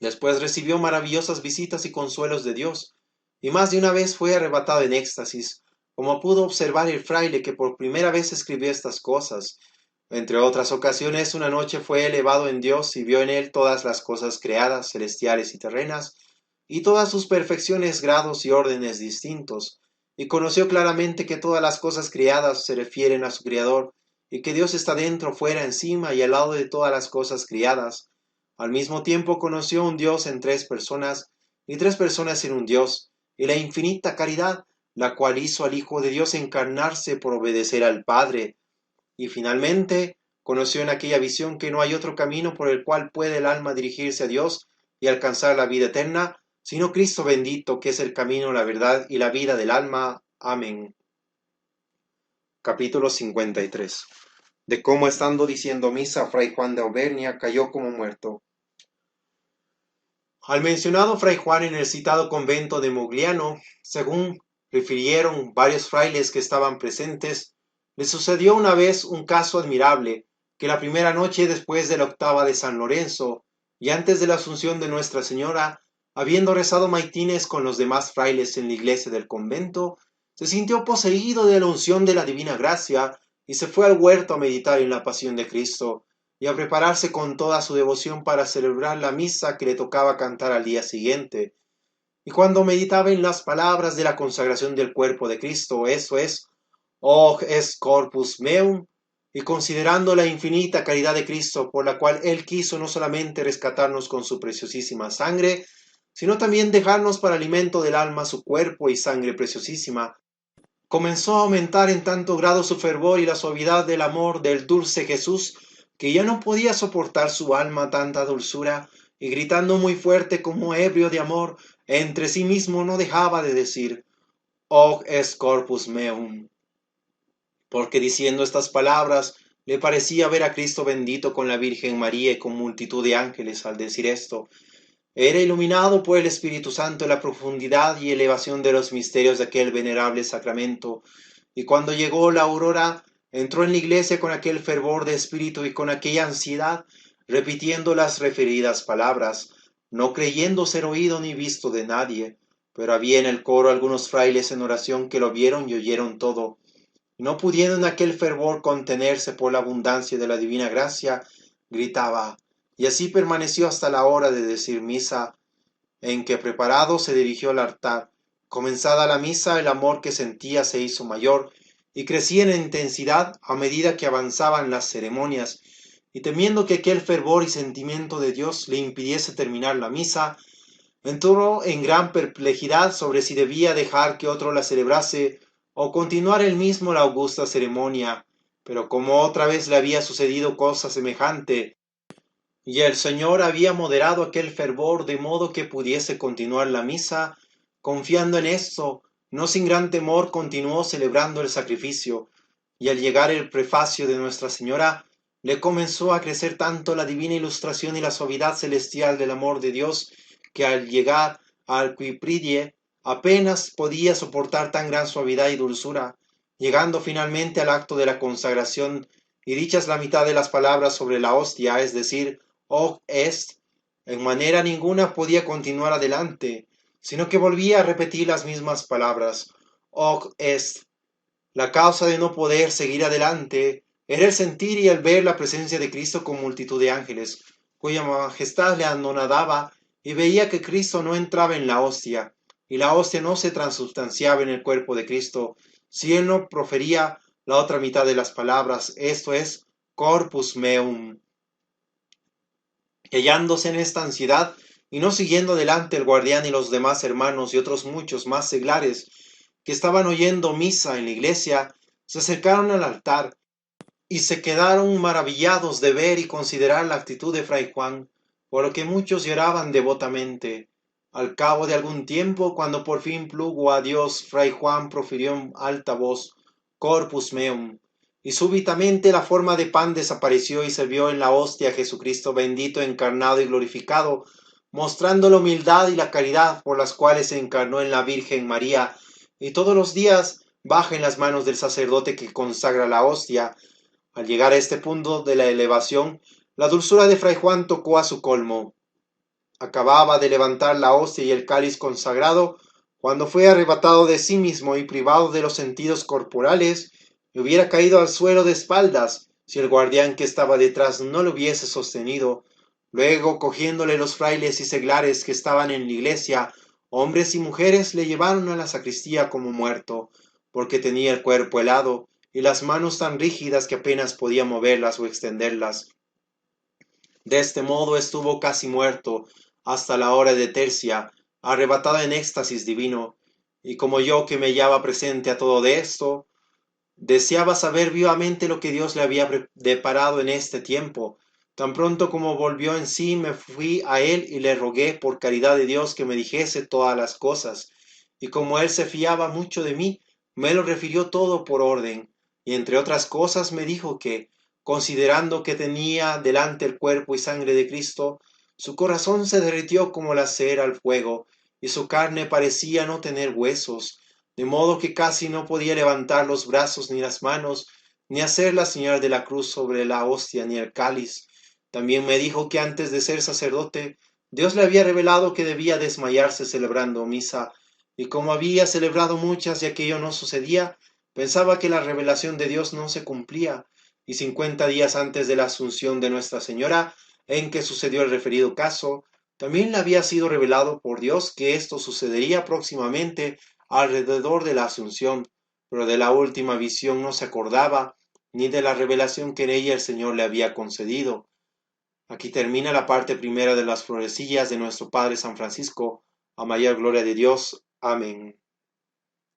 Después recibió maravillosas visitas y consuelos de Dios, y más de una vez fue arrebatado en éxtasis, como pudo observar el fraile que por primera vez escribió estas cosas. Entre otras ocasiones, una noche fue elevado en Dios y vio en él todas las cosas creadas, celestiales y terrenas, y todas sus perfecciones, grados y órdenes distintos, y conoció claramente que todas las cosas creadas se refieren a su Creador, y que Dios está dentro, fuera, encima y al lado de todas las cosas criadas. Al mismo tiempo conoció un Dios en 3 personas, y 3 personas en un Dios, y la infinita caridad, la cual hizo al Hijo de Dios encarnarse por obedecer al Padre. Y finalmente conoció en aquella visión que no hay otro camino por el cual puede el alma dirigirse a Dios y alcanzar la vida eterna, sino Cristo bendito, que es el camino, la verdad y la vida del alma. Amén. Capítulo 53. De cómo, estando diciendo misa, Fray Juan de Auvernia cayó como muerto. Al mencionado Fray Juan en el citado convento de Mogliano, según refirieron varios frailes que estaban presentes, le sucedió una vez un caso admirable, que la primera noche después de la octava de San Lorenzo, y antes de la Asunción de Nuestra Señora, habiendo rezado maitines con los demás frailes en la iglesia del convento, se sintió poseído de la unción de la divina gracia, y se fue al huerto a meditar en la pasión de Cristo, y a prepararse con toda su devoción para celebrar la misa que le tocaba cantar al día siguiente. Y cuando meditaba en las palabras de la consagración del cuerpo de Cristo, eso es, «Hoc est corpus meum», y considerando la infinita caridad de Cristo, por la cual Él quiso no solamente rescatarnos con su preciosísima sangre, sino también dejarnos para alimento del alma su cuerpo y sangre preciosísima, comenzó a aumentar en tanto grado su fervor y la suavidad del amor del dulce Jesús, que ya no podía soportar su alma tanta dulzura, y gritando muy fuerte como ebrio de amor, entre sí mismo no dejaba de decir, Hoc est corpus meum, porque diciendo estas palabras le parecía ver a Cristo bendito con la Virgen María y con multitud de ángeles. Al decir esto, era iluminado por el Espíritu Santo en la profundidad y elevación de los misterios de aquel venerable sacramento, y cuando llegó la aurora, entró en la iglesia con aquel fervor de espíritu y con aquella ansiedad, repitiendo las referidas palabras, no creyendo ser oído ni visto de nadie. Pero había en el coro algunos frailes en oración que lo vieron y oyeron todo. No pudiendo en aquel fervor contenerse por la abundancia de la divina gracia, gritaba, y así permaneció hasta la hora de decir misa, en que preparado se dirigió al altar. Comenzada la misa, el amor que sentía se hizo mayor y crecía en intensidad a medida que avanzaban las ceremonias, y temiendo que aquel fervor y sentimiento de Dios le impidiese terminar la misa, entró en gran perplejidad sobre si debía dejar que otro la celebrase o continuar él mismo la augusta ceremonia. Pero como otra vez le había sucedido cosa semejante, y el Señor había moderado aquel fervor de modo que pudiese continuar la misa, confiando en esto, no sin gran temor continuó celebrando el sacrificio, y al llegar el prefacio de Nuestra Señora, le comenzó a crecer tanto la divina ilustración y la suavidad celestial del amor de Dios, que al llegar al quipridie apenas podía soportar tan gran suavidad y dulzura, llegando finalmente al acto de la consagración, y dichas la mitad de las palabras sobre la hostia, es decir, Hoc est, en manera ninguna podía continuar adelante, sino que volvía a repetir las mismas palabras, Hoc est. La causa de no poder seguir adelante era el sentir y el ver la presencia de Cristo con multitud de ángeles, cuya majestad le anonadaba, y veía que Cristo no entraba en la hostia, y la hostia no se transubstanciaba en el cuerpo de Cristo, si él no profería la otra mitad de las palabras, esto es, corpus meum. Hallándose en esta ansiedad, y no siguiendo adelante el guardián y los demás hermanos y otros muchos más seglares que estaban oyendo misa en la iglesia, se acercaron al altar y se quedaron maravillados de ver y considerar la actitud de Fray Juan, por lo que muchos lloraban devotamente. Al cabo de algún tiempo, cuando por fin plugo a Dios, Fray Juan profirió en alta voz, Corpus meum, y súbitamente la forma de pan desapareció y se vio en la hostia Jesucristo bendito, encarnado y glorificado, mostrando la humildad y la caridad por las cuales se encarnó en la Virgen María, y todos los días baja en las manos del sacerdote que consagra la hostia. Al llegar a este punto de la elevación, la dulzura de Fray Juan tocó a su colmo. Acababa de levantar la hostia y el cáliz consagrado, cuando fue arrebatado de sí mismo y privado de los sentidos corporales, y hubiera caído al suelo de espaldas, si el guardián que estaba detrás no lo hubiese sostenido. Luego, cogiéndole los frailes y seglares que estaban en la iglesia, hombres y mujeres, le llevaron a la sacristía como muerto, porque tenía el cuerpo helado, y las manos tan rígidas que apenas podía moverlas o extenderlas. De este modo estuvo casi muerto hasta la hora de tercia, arrebatado en éxtasis divino, y como yo que me hallaba presente a todo de esto, deseaba saber vivamente lo que Dios le había deparado en este tiempo. Tan pronto como volvió en sí, me fui a él y le rogué por caridad de Dios que me dijese todas las cosas. Y como él se fiaba mucho de mí, me lo refirió todo por orden, y entre otras cosas me dijo que, considerando que tenía delante el cuerpo y sangre de Cristo, su corazón se derritió como la cera al fuego, y su carne parecía no tener huesos, de modo que casi no podía levantar los brazos ni las manos, ni hacer la señal de la cruz sobre la hostia ni el cáliz. También me dijo que antes de ser sacerdote, Dios le había revelado que debía desmayarse celebrando misa, y como había celebrado muchas y aquello no sucedía, pensaba que la revelación de Dios no se cumplía, y 50 días antes de la asunción de Nuestra Señora, en que sucedió el referido caso, también le había sido revelado por Dios que esto sucedería próximamente alrededor de la Asunción, pero de la última visión no se acordaba, ni de la revelación que en ella el Señor le había concedido. Aquí termina la parte primera de las florecillas de nuestro Padre San Francisco, a mayor gloria de Dios. Amén.